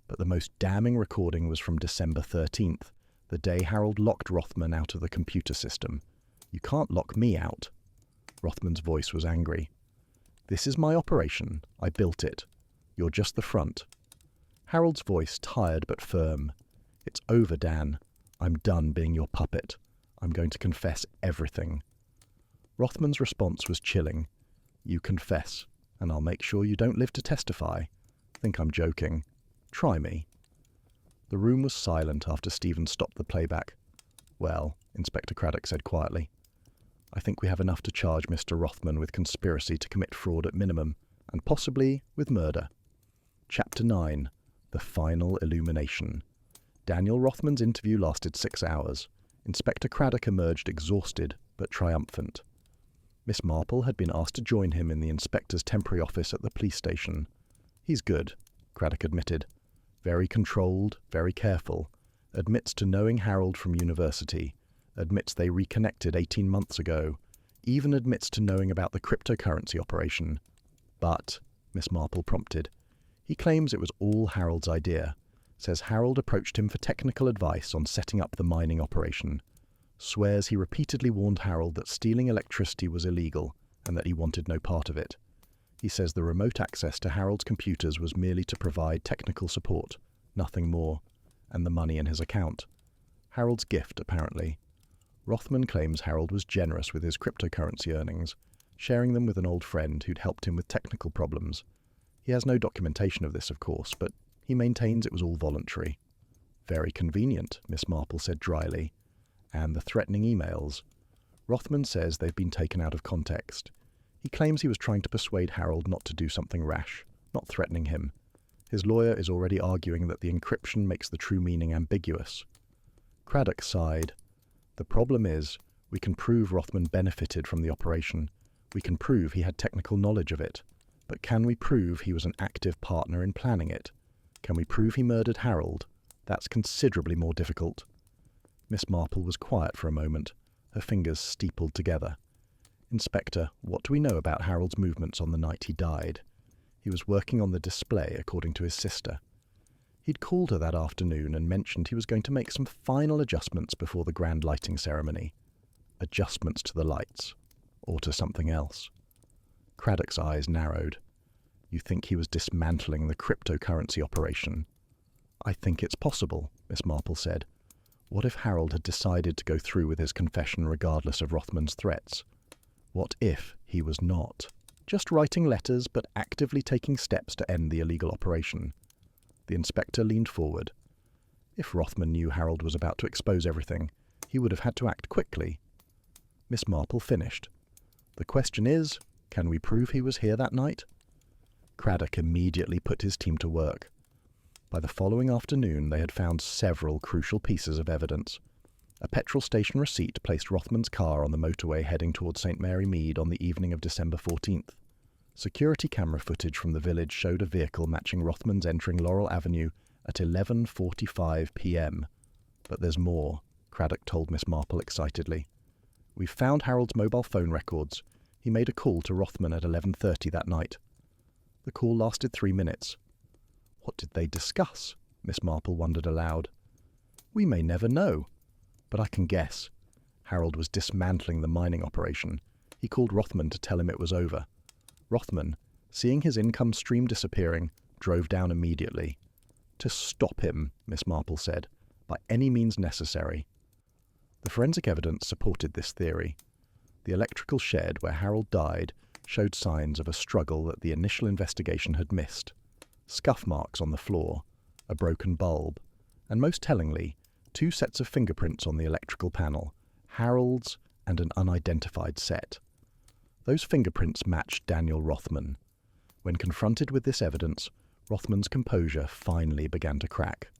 But the most damning recording was from December 13th, the day Harold locked Rothman out of the computer system. You can't lock me out. Rothman's voice was angry. This is my operation. I built it. You're just the front. Harold's voice tired but firm. It's over, Dan. I'm done being your puppet. I'm going to confess everything. Rothman's response was chilling. You confess, and I'll make sure you don't live to testify. Think I'm joking. Try me. The room was silent after Stephen stopped the playback. Well, Inspector Craddock said quietly, I think we have enough to charge Mr. Rothman with conspiracy to commit fraud at minimum, and possibly with murder. Chapter 9. The Final Illumination. Daniel Rothman's interview lasted 6 hours. Inspector Craddock emerged exhausted but triumphant. Miss Marple had been asked to join him in the inspector's temporary office at the police station. He's good, Craddock admitted. Very controlled, very careful. Admits to knowing Harold from university. Admits they reconnected 18 months ago. Even admits to knowing about the cryptocurrency operation. But, Miss Marple prompted, he claims it was all Harold's idea. Says Harold approached him for technical advice on setting up the mining operation. Swears he repeatedly warned Harold that stealing electricity was illegal and that he wanted no part of it. He says the remote access to Harold's computers was merely to provide technical support, nothing more, and the money in his account. Harold's gift, apparently. Rothman claims Harold was generous with his cryptocurrency earnings, sharing them with an old friend who'd helped him with technical problems. He has no documentation of this, of course, but he maintains it was all voluntary. Very convenient, Miss Marple said dryly. And the threatening emails. Rothman says they've been taken out of context. He claims he was trying to persuade Harold not to do something rash, not threatening him. His lawyer is already arguing that the encryption makes the true meaning ambiguous. Craddock sighed. The problem is, we can prove Rothman benefited from the operation. We can prove he had technical knowledge of it. But can we prove he was an active partner in planning it? Can we prove he murdered Harold? That's considerably more difficult. Miss Marple was quiet for a moment, her fingers steepled together. Inspector, what do we know about Harold's movements on the night he died? He was working on the display, according to his sister. He'd called her that afternoon and mentioned he was going to make some final adjustments before the grand lighting ceremony. Adjustments to the lights, or to something else. Craddock's eyes narrowed. You think he was dismantling the cryptocurrency operation? I think it's possible, Miss Marple said. What if Harold had decided to go through with his confession regardless of Rothman's threats? What if he was not? Just writing letters, but actively taking steps to end the illegal operation. The inspector leaned forward. If Rothman knew Harold was about to expose everything, he would have had to act quickly. Miss Marple finished. The question is, can we prove he was here that night? Craddock immediately put his team to work. By the following afternoon, they had found several crucial pieces of evidence. A petrol station receipt placed Rothman's car on the motorway heading towards St. Mary Mead on the evening of December 14th. Security camera footage from the village showed a vehicle matching Rothman's entering Laurel Avenue at 11:45 p.m. But there's more, Craddock told Miss Marple excitedly. We've found Harold's mobile phone records. He made a call to Rothman at 11:30 that night. The call lasted 3 minutes. What did they discuss? Miss Marple wondered aloud. We may never know. But I can guess. Harold was dismantling the mining operation. He called Rothman to tell him it was over. Rothman, seeing his income stream disappearing, drove down immediately. To stop him, Miss Marple said, by any means necessary. The forensic evidence supported this theory. The electrical shed where Harold died showed signs of a struggle that the initial investigation had missed. Scuff marks on the floor, a broken bulb, and most tellingly, 2 sets of fingerprints on the electrical panel, Harold's and an unidentified set. Those fingerprints matched Daniel Rothman. When confronted with this evidence, Rothman's composure finally began to crack.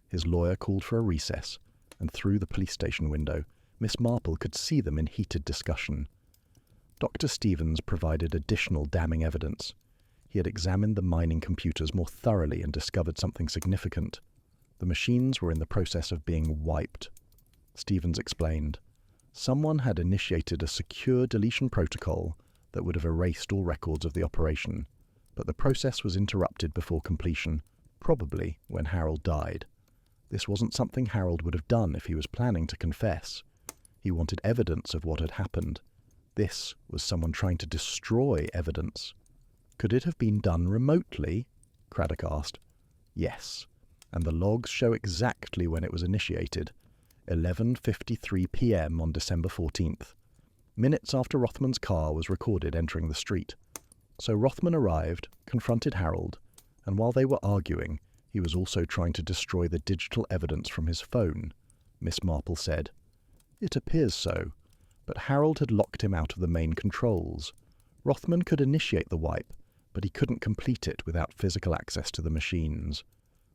His lawyer called for a recess, and through the police station window, Miss Marple could see them in heated discussion. Dr. Stevens provided additional damning evidence. He had examined the mining computers more thoroughly and discovered something significant. The machines were in the process of being wiped. Stevens explained. Someone had initiated a secure deletion protocol that would have erased all records of the operation, but the process was interrupted before completion, probably when Harold died. This wasn't something Harold would have done if he was planning to confess. He wanted evidence of what had happened. This was someone trying to destroy evidence. Could it have been done remotely? Craddock asked. Yes, and the logs show exactly when it was initiated, 11:53 p.m. on December 14th. Minutes after Rothman's car was recorded entering the street. So Rothman arrived, confronted Harold, and while they were arguing, he was also trying to destroy the digital evidence from his phone, Miss Marple said. It appears so, but Harold had locked him out of the main controls. Rothman could initiate the wipe, but he couldn't complete it without physical access to the machines,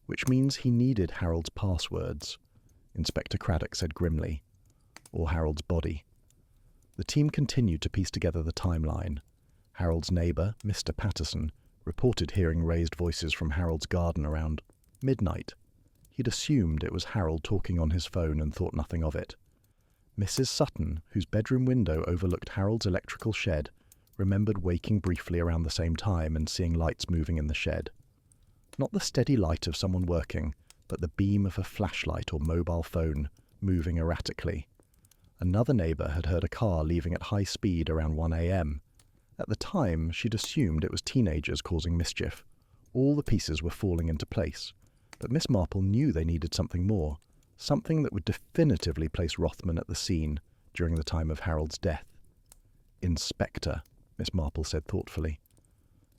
which means he needed Harold's passwords, Inspector Craddock said grimly, or Harold's body. The team continued to piece together the timeline. Harold's neighbour, Mr. Patterson, reported hearing raised voices from Harold's garden around midnight. He'd assumed it was Harold talking on his phone and thought nothing of it. Mrs. Sutton, whose bedroom window overlooked Harold's electrical shed, remembered waking briefly around the same time and seeing lights moving in the shed. Not the steady light of someone working, but the beam of a flashlight or mobile phone moving erratically. Another neighbour had heard a car leaving at high speed around 1 a.m. At the time, she'd assumed it was teenagers causing mischief. All the pieces were falling into place, but Miss Marple knew they needed something more, something that would definitively place Rothman at the scene during the time of Harold's death. Inspector, Miss Marple said thoughtfully.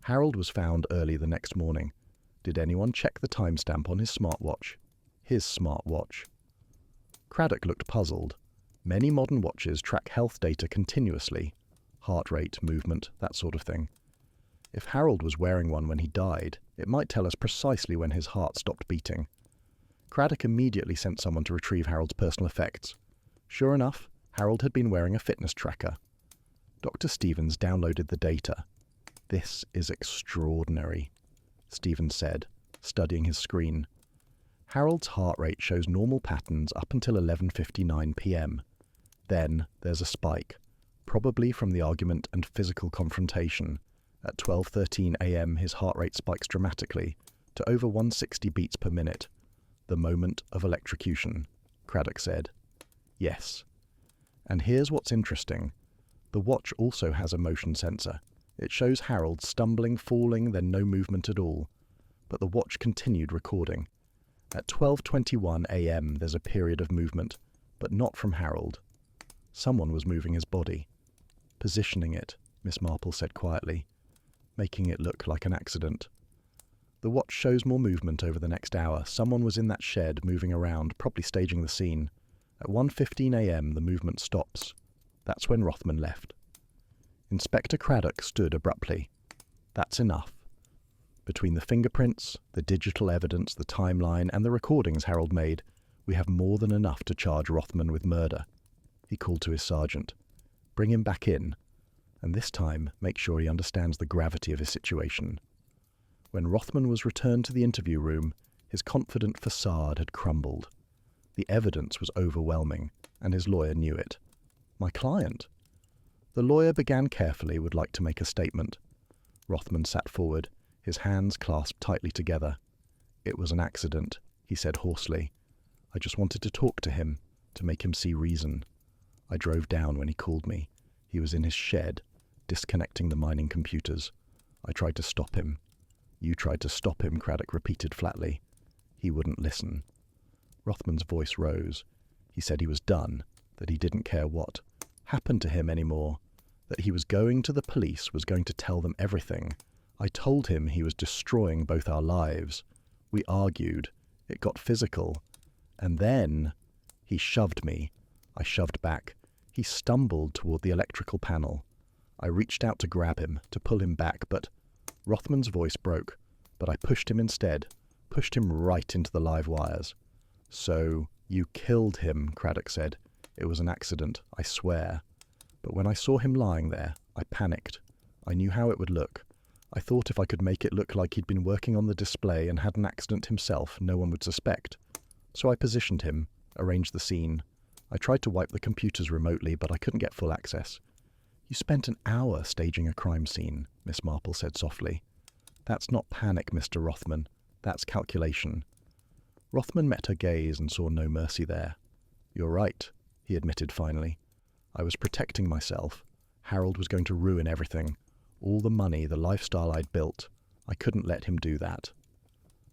Harold was found early the next morning. Did anyone check the timestamp on his smartwatch? His smartwatch. Craddock looked puzzled. Many modern watches track health data continuously. Heart rate, movement, that sort of thing. If Harold was wearing one when he died, it might tell us precisely when his heart stopped beating. Craddock immediately sent someone to retrieve Harold's personal effects. Sure enough, Harold had been wearing a fitness tracker. Dr. Stevens downloaded the data. This is extraordinary, Stevens said, studying his screen. Harold's heart rate shows normal patterns up until 11:59 p.m. Then there's a spike, probably from the argument and physical confrontation. At 12:13 a.m. his heart rate spikes dramatically to over 160 beats per minute. The moment of electrocution, Craddock said. Yes. And here's what's interesting. The watch also has a motion sensor. It shows Harold stumbling, falling, then no movement at all. But the watch continued recording. At 12:21 a.m. there's a period of movement, but not from Harold. Someone was moving his body. Positioning it, Miss Marple said quietly, making it look like an accident. The watch shows more movement over the next hour. Someone was in that shed, moving around, probably staging the scene. At 1:15 a.m. the movement stops. That's when Rothman left. Inspector Craddock stood abruptly. That's enough. Between the fingerprints, the digital evidence, the timeline, and the recordings Harold made, we have more than enough to charge Rothman with murder. He called to his sergeant. Bring him back in, and this time make sure he understands the gravity of his situation. When Rothman was returned to the interview room, his confident facade had crumbled. The evidence was overwhelming, and his lawyer knew it. My client. The lawyer began carefully, would like to make a statement. Rothman sat forward, his hands clasped tightly together. It was an accident, he said hoarsely. I just wanted to talk to him, to make him see reason. I drove down when he called me. He was in his shed, disconnecting the mining computers. I tried to stop him. You tried to stop him, Craddock repeated flatly. He wouldn't listen. Rothman's voice rose. He said he was done, that he didn't care what happened to him anymore, that he was going to the police, was going to tell them everything. I told him he was destroying both our lives. We argued. It got physical. And then he shoved me. I shoved back. He stumbled toward the electrical panel. I reached out to grab him, to pull him back, but Rothman's voice broke. But I pushed him instead, pushed him right into the live wires. So you killed him, Craddock said. It was an accident, I swear. But when I saw him lying there, I panicked. I knew how it would look. I thought if I could make it look like he'd been working on the display and had an accident himself, no one would suspect. So I positioned him, arranged the scene. I tried to wipe the computers remotely, but I couldn't get full access. You spent an hour staging a crime scene, Miss Marple said softly. That's not panic, Mr. Rothman. That's calculation. Rothman met her gaze and saw no mercy there. You're right, he admitted finally. I was protecting myself. Harold was going to ruin everything. All the money, the lifestyle I'd built. I couldn't let him do that.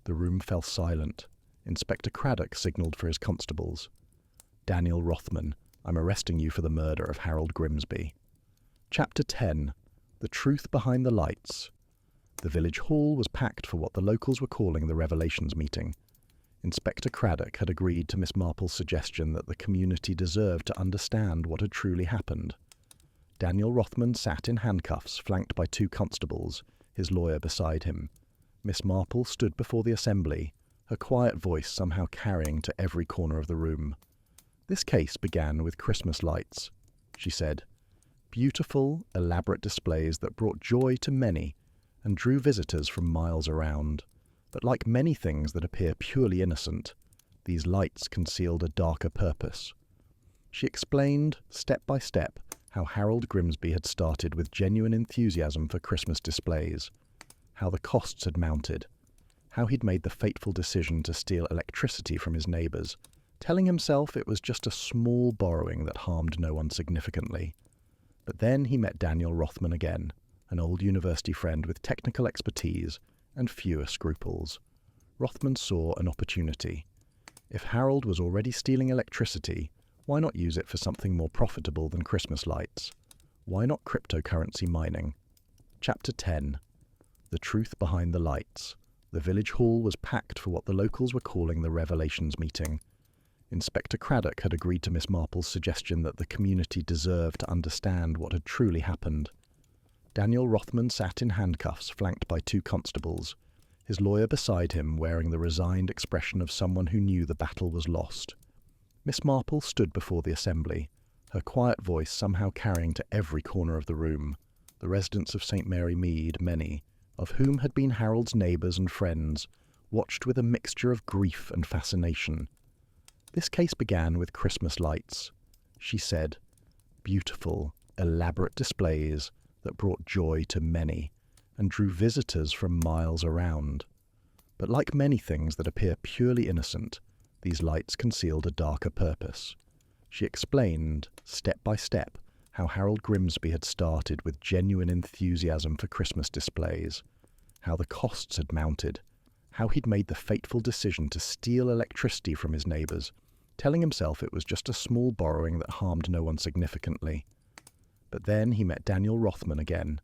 The room fell silent. Inspector Craddock signalled for his constables. Daniel Rothman, I'm arresting you for the murder of Harold Grimsby. Chapter 10. The Truth Behind the Lights. The village hall was packed for what the locals were calling the Revelations meeting. Inspector Craddock had agreed to Miss Marple's suggestion that the community deserved to understand what had truly happened. Daniel Rothman sat in handcuffs, flanked by 2 constables, his lawyer beside him. Miss Marple stood before the assembly, her quiet voice somehow carrying to every corner of the room. This case began with Christmas lights, she said. Beautiful, elaborate displays that brought joy to many and drew visitors from miles around. But like many things that appear purely innocent, these lights concealed a darker purpose. She explained, step by step, how Harold Grimsby had started with genuine enthusiasm for Christmas displays, how the costs had mounted, how he'd made the fateful decision to steal electricity from his neighbours, telling himself it was just a small borrowing that harmed no one significantly. But then he met Daniel Rothman again, an old university friend with technical expertise and fewer scruples. Rothman saw an opportunity. If Harold was already stealing electricity, why not use it for something more profitable than Christmas lights? Why not cryptocurrency mining? Chapter 10. The Truth Behind the Lights. The village hall was packed for what the locals were calling the Revelations meeting. Inspector Craddock had agreed to Miss Marple's suggestion that the community deserved to understand what had truly happened. Daniel Rothman sat in handcuffs, flanked by 2 constables, his lawyer beside him wearing the resigned expression of someone who knew the battle was lost. Miss Marple stood before the assembly, her quiet voice somehow carrying to every corner of the room. The residents of St. Mary Mead, many, of whom had been Harold's neighbours and friends, watched with a mixture of grief and fascination. This case began with Christmas lights, she said. Beautiful, elaborate displays that brought joy to many and drew visitors from miles around. But like many things that appear purely innocent, these lights concealed a darker purpose. She explained, step by step, how Harold Grimsby had started with genuine enthusiasm for Christmas displays, how the costs had mounted, how he'd made the fateful decision to steal electricity from his neighbours, telling himself it was just a small borrowing that harmed no one significantly. But then he met Daniel Rothman again,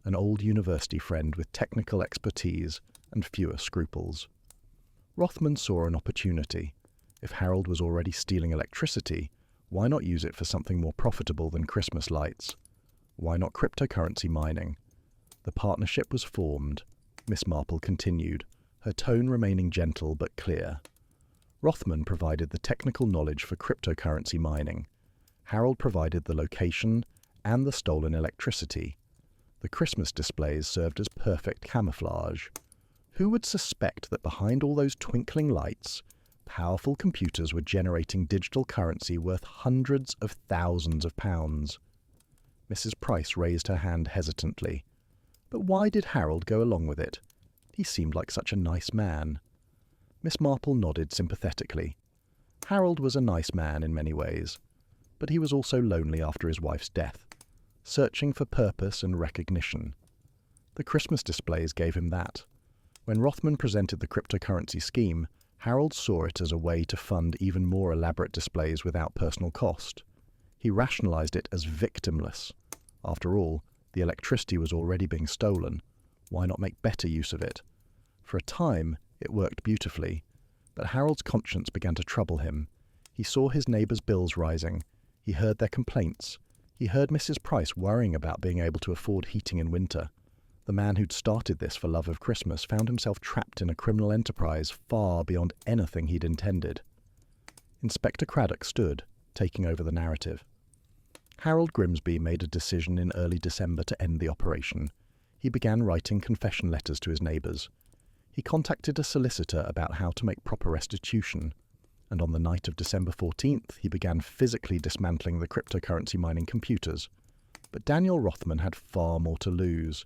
an old university friend with technical expertise and fewer scruples. Rothman saw an opportunity. If Harold was already stealing electricity, why not use it for something more profitable than Christmas lights? Why not cryptocurrency mining? The partnership was formed. Miss Marple continued, her tone remaining gentle but clear. Rothman provided the technical knowledge for cryptocurrency mining. Harold provided the location and the stolen electricity. The Christmas displays served as perfect camouflage. Who would suspect that behind all those twinkling lights, powerful computers were generating digital currency worth hundreds of thousands of pounds? Mrs. Price raised her hand hesitantly. But why did Harold go along with it? He seemed like such a nice man. Miss Marple nodded sympathetically. Harold was a nice man in many ways, but he was also lonely after his wife's death, searching for purpose and recognition. The Christmas displays gave him that. When Rothman presented the cryptocurrency scheme, Harold saw it as a way to fund even more elaborate displays without personal cost. He rationalized it as victimless. After all, the electricity was already being stolen. Why not make better use of it? For a time, it worked beautifully, but Harold's conscience began to trouble him. He saw his neighbours' bills rising. He heard their complaints. He heard Mrs. Price worrying about being able to afford heating in winter. The man who'd started this for love of Christmas found himself trapped in a criminal enterprise far beyond anything he'd intended. Inspector Craddock stood, taking over the narrative. Harold Grimsby made a decision in early December to end the operation. He began writing confession letters to his neighbours. He contacted a solicitor about how to make proper restitution, and on the night of December 14th, he began physically dismantling the cryptocurrency mining computers. But Daniel Rothman had far more to lose.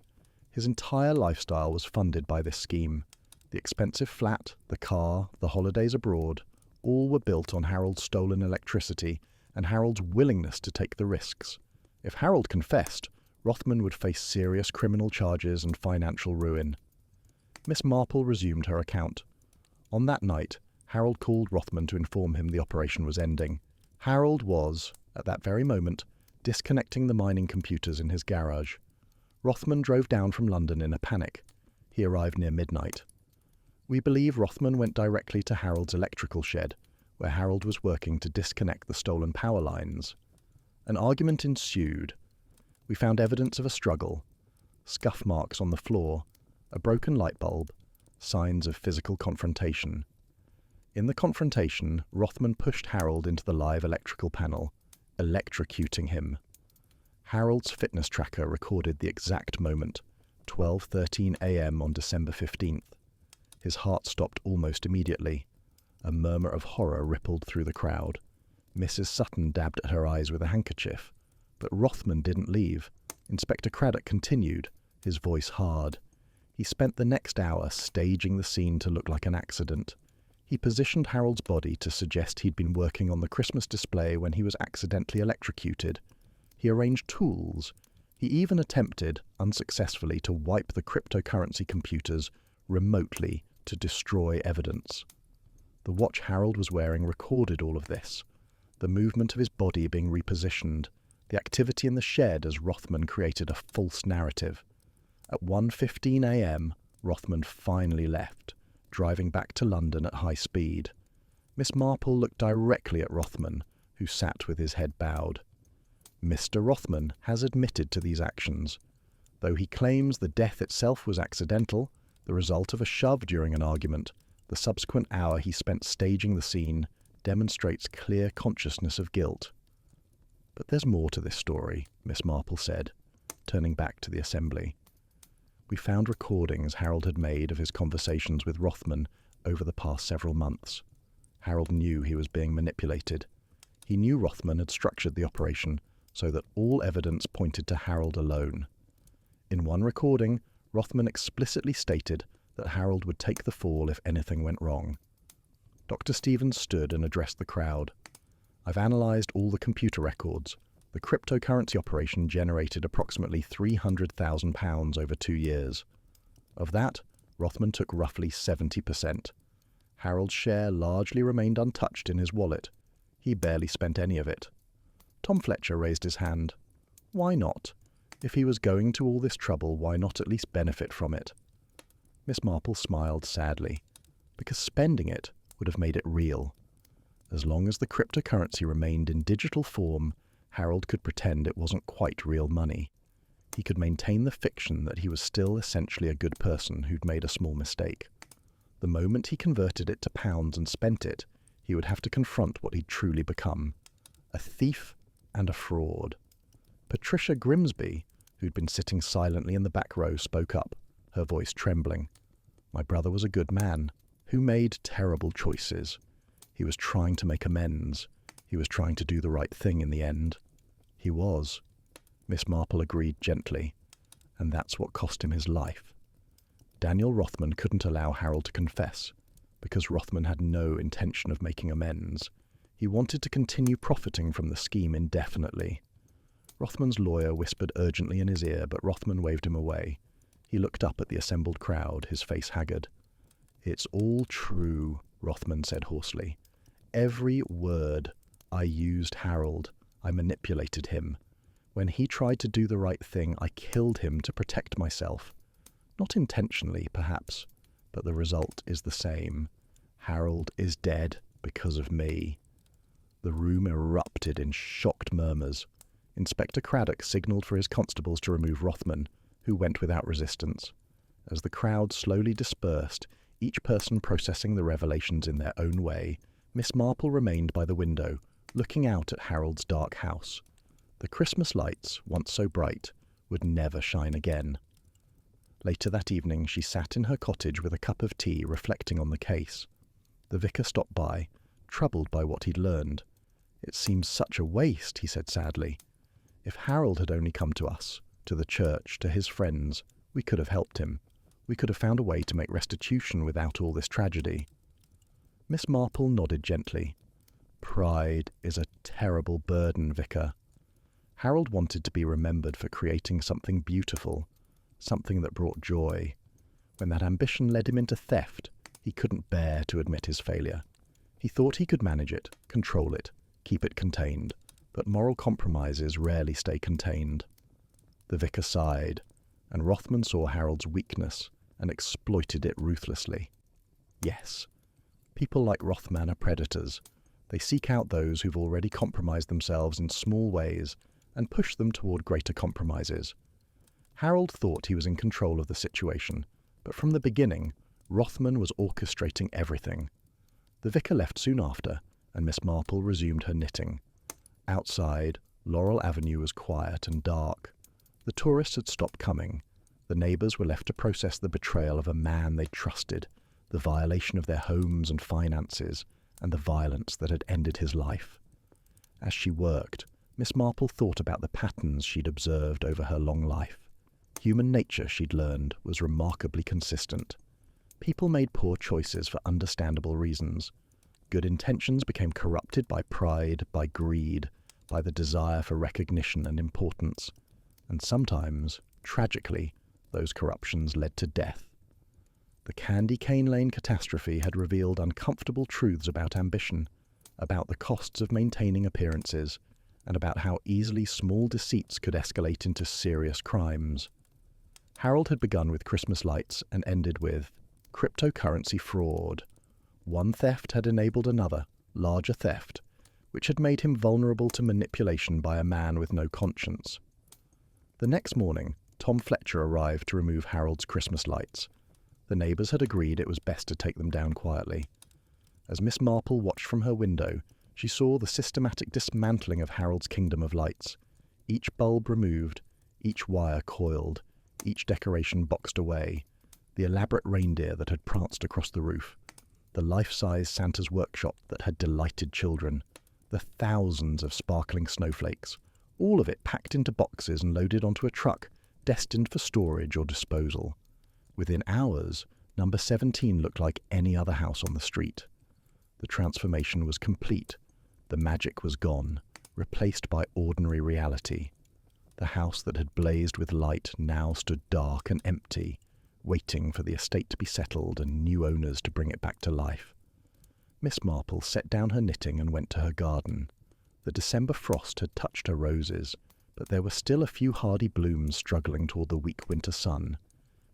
His entire lifestyle was funded by this scheme. The expensive flat, the car, the holidays abroad, all were built on Harold's stolen electricity and Harold's willingness to take the risks. If Harold confessed, Rothman would face serious criminal charges and financial ruin. Miss Marple resumed her account. On that night, Harold called Rothman to inform him the operation was ending. Harold was, at that very moment, disconnecting the mining computers in his garage. Rothman drove down from London in a panic. He arrived near midnight. We believe Rothman went directly to Harold's electrical shed, where Harold was working to disconnect the stolen power lines. An argument ensued. We found evidence of a struggle, scuff marks on the floor, a broken light bulb, signs of physical confrontation. In the confrontation, Rothman pushed Harold into the live electrical panel, electrocuting him. Harold's fitness tracker recorded the exact moment, 12:13 a.m. on December 15th. His heart stopped almost immediately. A murmur of horror rippled through the crowd. Mrs. Sutton dabbed at her eyes with a handkerchief. But Rothman didn't leave. Inspector Craddock continued, his voice hard. He spent the next hour staging the scene to look like an accident. He positioned Harold's body to suggest he'd been working on the Christmas display when he was accidentally electrocuted. He arranged tools. He even attempted, unsuccessfully, to wipe the cryptocurrency computers remotely to destroy evidence. The watch Harold was wearing recorded all of this, the movement of his body being repositioned, the activity in the shed as Rothman created a false narrative. At 1:15 a.m., Rothman finally left, driving back to London at high speed. Miss Marple looked directly at Rothman, who sat with his head bowed. Mr. Rothman has admitted to these actions. Though he claims the death itself was accidental, the result of a shove during an argument, the subsequent hour he spent staging the scene demonstrates clear consciousness of guilt. But there's more to this story, Miss Marple said, turning back to the assembly. We found recordings Harold had made of his conversations with Rothman over the past several months. Harold knew he was being manipulated. He knew Rothman had structured the operation so that all evidence pointed to Harold alone. In one recording, Rothman explicitly stated that Harold would take the fall if anything went wrong. Dr. Stevens stood and addressed the crowd. I've analysed all the computer records. The cryptocurrency operation generated approximately £300,000 over 2 years. Of that, Rothman took roughly 70%. Harold's share largely remained untouched in his wallet. He barely spent any of it. Tom Fletcher raised his hand. Why not? If he was going to all this trouble, why not at least benefit from it? Miss Marple smiled sadly, because spending it would have made it real. As long as the cryptocurrency remained in digital form, Harold could pretend it wasn't quite real money. He could maintain the fiction that he was still essentially a good person who'd made a small mistake. The moment he converted it to pounds and spent it, he would have to confront what he'd truly become: a thief and a fraud. Patricia Grimsby, who'd been sitting silently in the back row, spoke up, her voice trembling. My brother was a good man, who made terrible choices. He was trying to make amends. He was trying to do the right thing in the end. He was. Miss Marple agreed gently. And that's what cost him his life. Daniel Rothman couldn't allow Harold to confess, because Rothman had no intention of making amends. He wanted to continue profiting from the scheme indefinitely. Rothman's lawyer whispered urgently in his ear, but Rothman waved him away. He looked up at the assembled crowd, his face haggard. It's all true, Rothman said hoarsely. Every word. I used Harold. I manipulated him. When he tried to do the right thing, I killed him to protect myself. Not intentionally, perhaps, but the result is the same. Harold is dead because of me. The room erupted in shocked murmurs. Inspector Craddock signalled for his constables to remove Rothman, who went without resistance. As the crowd slowly dispersed, each person processing the revelations in their own way, Miss Marple remained by the window, looking out at Harold's dark house. The Christmas lights, once so bright, would never shine again. Later that evening she sat in her cottage with a cup of tea, reflecting on the case. The vicar stopped by, troubled by what he'd learned. "It seems such a waste," he said sadly. "If Harold had only come to us, to the church, to his friends, we could have helped him. We could have found a way to make restitution without all this tragedy." Miss Marple nodded gently. "Pride is a terrible burden, Vicar. Harold wanted to be remembered for creating something beautiful, something that brought joy. When that ambition led him into theft, he couldn't bear to admit his failure. He thought he could manage it, control it, keep it contained, but moral compromises rarely stay contained." The vicar sighed, and Rothman saw Harold's weakness and exploited it ruthlessly. Yes, people like Rothman are predators. They seek out those who've already compromised themselves in small ways and push them toward greater compromises. Harold thought he was in control of the situation, but from the beginning, Rothman was orchestrating everything. The vicar left soon after, and Miss Marple resumed her knitting. Outside, Laurel Avenue was quiet and dark. The tourists had stopped coming. The neighbours were left to process the betrayal of a man they trusted, the violation of their homes and finances, and the violence that had ended his life. As she worked, Miss Marple thought about the patterns she'd observed over her long life. Human nature, she'd learned, was remarkably consistent. People made poor choices for understandable reasons. Good intentions became corrupted by pride, by greed, by the desire for recognition and importance. And sometimes, tragically, those corruptions led to death. The Candy Cane Lane catastrophe had revealed uncomfortable truths about ambition, about the costs of maintaining appearances, and about how easily small deceits could escalate into serious crimes. Harold had begun with Christmas lights and ended with cryptocurrency fraud. One theft had enabled another, larger theft, which had made him vulnerable to manipulation by a man with no conscience. The next morning, Tom Fletcher arrived to remove Harold's Christmas lights. The neighbours had agreed it was best to take them down quietly. As Miss Marple watched from her window, she saw the systematic dismantling of Harold's kingdom of lights. Each bulb removed, each wire coiled, each decoration boxed away, the elaborate reindeer that had pranced across the roof, the life-size Santa's workshop that had delighted children, the thousands of sparkling snowflakes, all of it packed into boxes and loaded onto a truck, destined for storage or disposal. Within hours, number 17 looked like any other house on the street. The transformation was complete. The magic was gone, replaced by ordinary reality. The house that had blazed with light now stood dark and empty, waiting for the estate to be settled and new owners to bring it back to life. Miss Marple set down her knitting and went to her garden. The December frost had touched her roses, but there were still a few hardy blooms struggling toward the weak winter sun.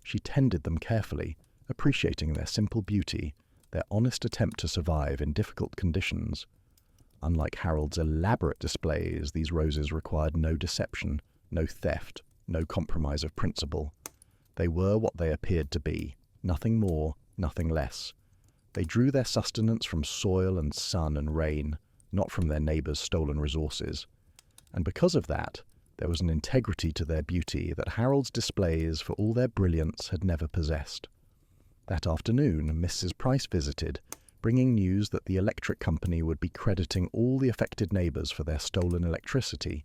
She tended them carefully, appreciating their simple beauty, their honest attempt to survive in difficult conditions. Unlike Harold's elaborate displays, these roses required no deception, no theft, no compromise of principle. They were what they appeared to be, nothing more, nothing less. They drew their sustenance from soil and sun and rain, not from their neighbours' stolen resources. And because of that, there was an integrity to their beauty that Harold's displays, for all their brilliance, had never possessed. That afternoon, Mrs. Price visited, bringing news that the electric company would be crediting all the affected neighbours for their stolen electricity.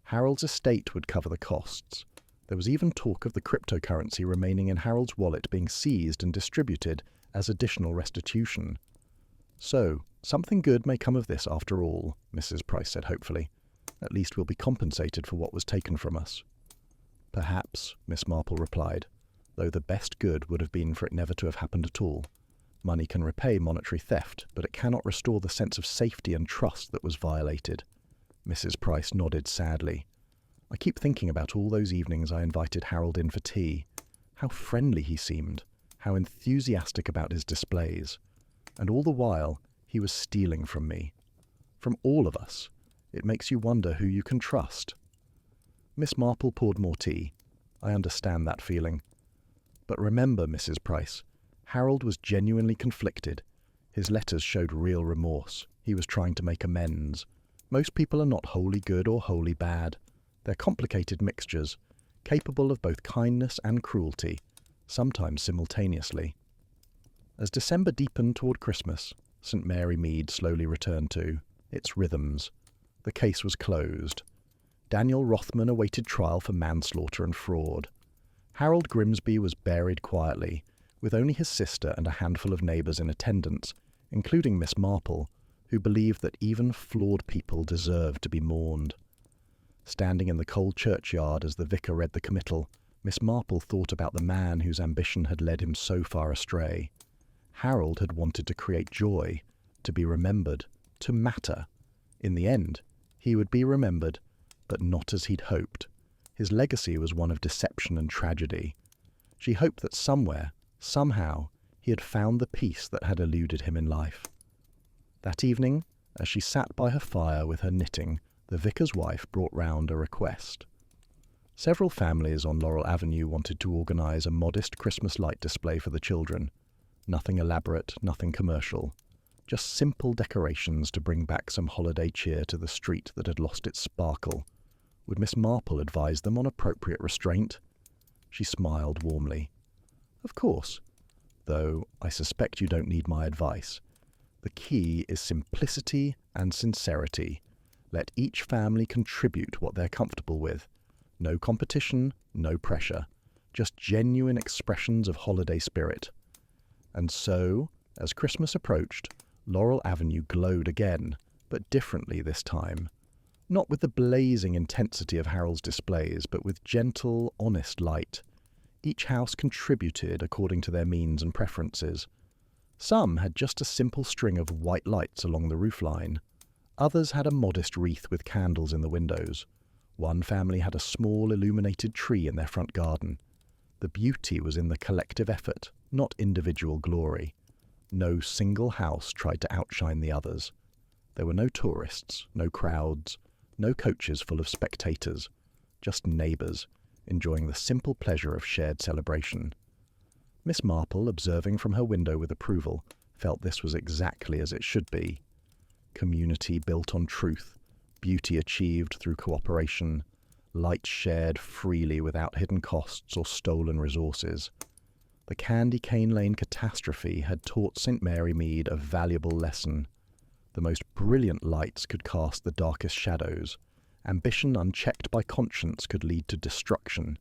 Harold's estate would cover the costs. There was even talk of the cryptocurrency remaining in Harold's wallet being seized and distributed as additional restitution. "So, something good may come of this after all," Mrs. Price said hopefully. "At least we'll be compensated for what was taken from us." "Perhaps," Miss Marple replied, "though the best good would have been for it never to have happened at all. Money can repay monetary theft, but it cannot restore the sense of safety and trust that was violated." Mrs. Price nodded sadly. "I keep thinking about all those evenings I invited Harold in for tea. How friendly he seemed, how enthusiastic about his displays. And all the while, he was stealing from me. From all of us. It makes you wonder who you can trust." Miss Marple poured more tea. "I understand that feeling. But remember, Mrs. Price, Harold was genuinely conflicted. His letters showed real remorse. He was trying to make amends. Most people are not wholly good or wholly bad. They're complicated mixtures, capable of both kindness and cruelty, sometimes simultaneously. As December deepened toward Christmas, St. Mary Mead slowly returned to its rhythms. The case was closed. Daniel Rothman awaited trial for manslaughter and fraud. Harold Grimsby was buried quietly, with only his sister and a handful of neighbours in attendance, including Miss Marple, who believed that even flawed people deserved to be mourned. Standing in the cold churchyard as the vicar read the committal, Miss Marple thought about the man whose ambition had led him so far astray. Harold had wanted to create joy, to be remembered, to matter. In the end, he would be remembered, but not as he'd hoped. His legacy was one of deception and tragedy. She hoped that somewhere, somehow, he had found the peace that had eluded him in life. That evening, as she sat by her fire with her knitting, the vicar's wife brought round a request. Several families on Laurel Avenue wanted to organise a modest Christmas light display for the children. Nothing elaborate, nothing commercial. Just simple decorations to bring back some holiday cheer to the street that had lost its sparkle. Would Miss Marple advise them on appropriate restraint? She smiled warmly. Of course, though I suspect you don't need my advice. The key is simplicity and sincerity. Let each family contribute what they're comfortable with. No competition, no pressure. Just genuine expressions of holiday spirit. And so, as Christmas approached, Laurel Avenue glowed again, but differently this time. Not with the blazing intensity of Harold's displays, but with gentle, honest light. Each house contributed according to their means and preferences. Some had just a simple string of white lights along the roofline. Others had a modest wreath with candles in the windows. One family had a small illuminated tree in their front garden. The beauty was in the collective effort, not individual glory. No single house tried to outshine the others. There were no tourists, no crowds, no coaches full of spectators, just neighbours, enjoying the simple pleasure of shared celebration. Miss Marple, observing from her window with approval, felt this was exactly as it should be. Community built on truth, beauty achieved through cooperation, light shared freely without hidden costs or stolen resources. The Candy Cane Lane catastrophe had taught St. Mary Mead a valuable lesson. The most brilliant lights could cast the darkest shadows. Ambition unchecked by conscience could lead to destruction.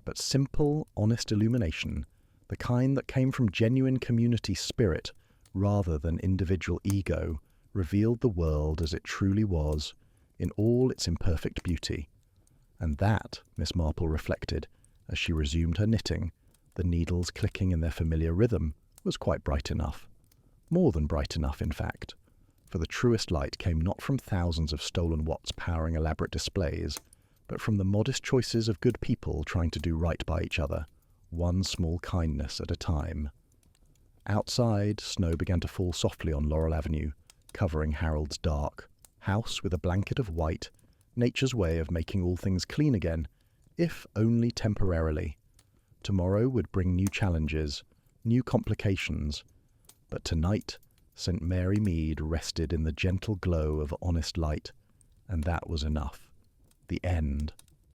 But simple, honest illumination, the kind that came from genuine community spirit rather than individual ego, revealed the world as it truly was, in all its imperfect beauty. And that, Miss Marple reflected, as she resumed her knitting, the needles clicking in their familiar rhythm, was quite bright enough. More than bright enough, in fact. For the truest light came not from thousands of stolen watts powering elaborate displays, but from the modest choices of good people trying to do right by each other, one small kindness at a time. Outside, snow began to fall softly on Laurel Avenue, covering Harold's dark house with a blanket of white, nature's way of making all things clean again, if only temporarily. Tomorrow would bring new challenges, new complications, but tonight St. Mary Mead rested in the gentle glow of honest light, and that was enough. The end.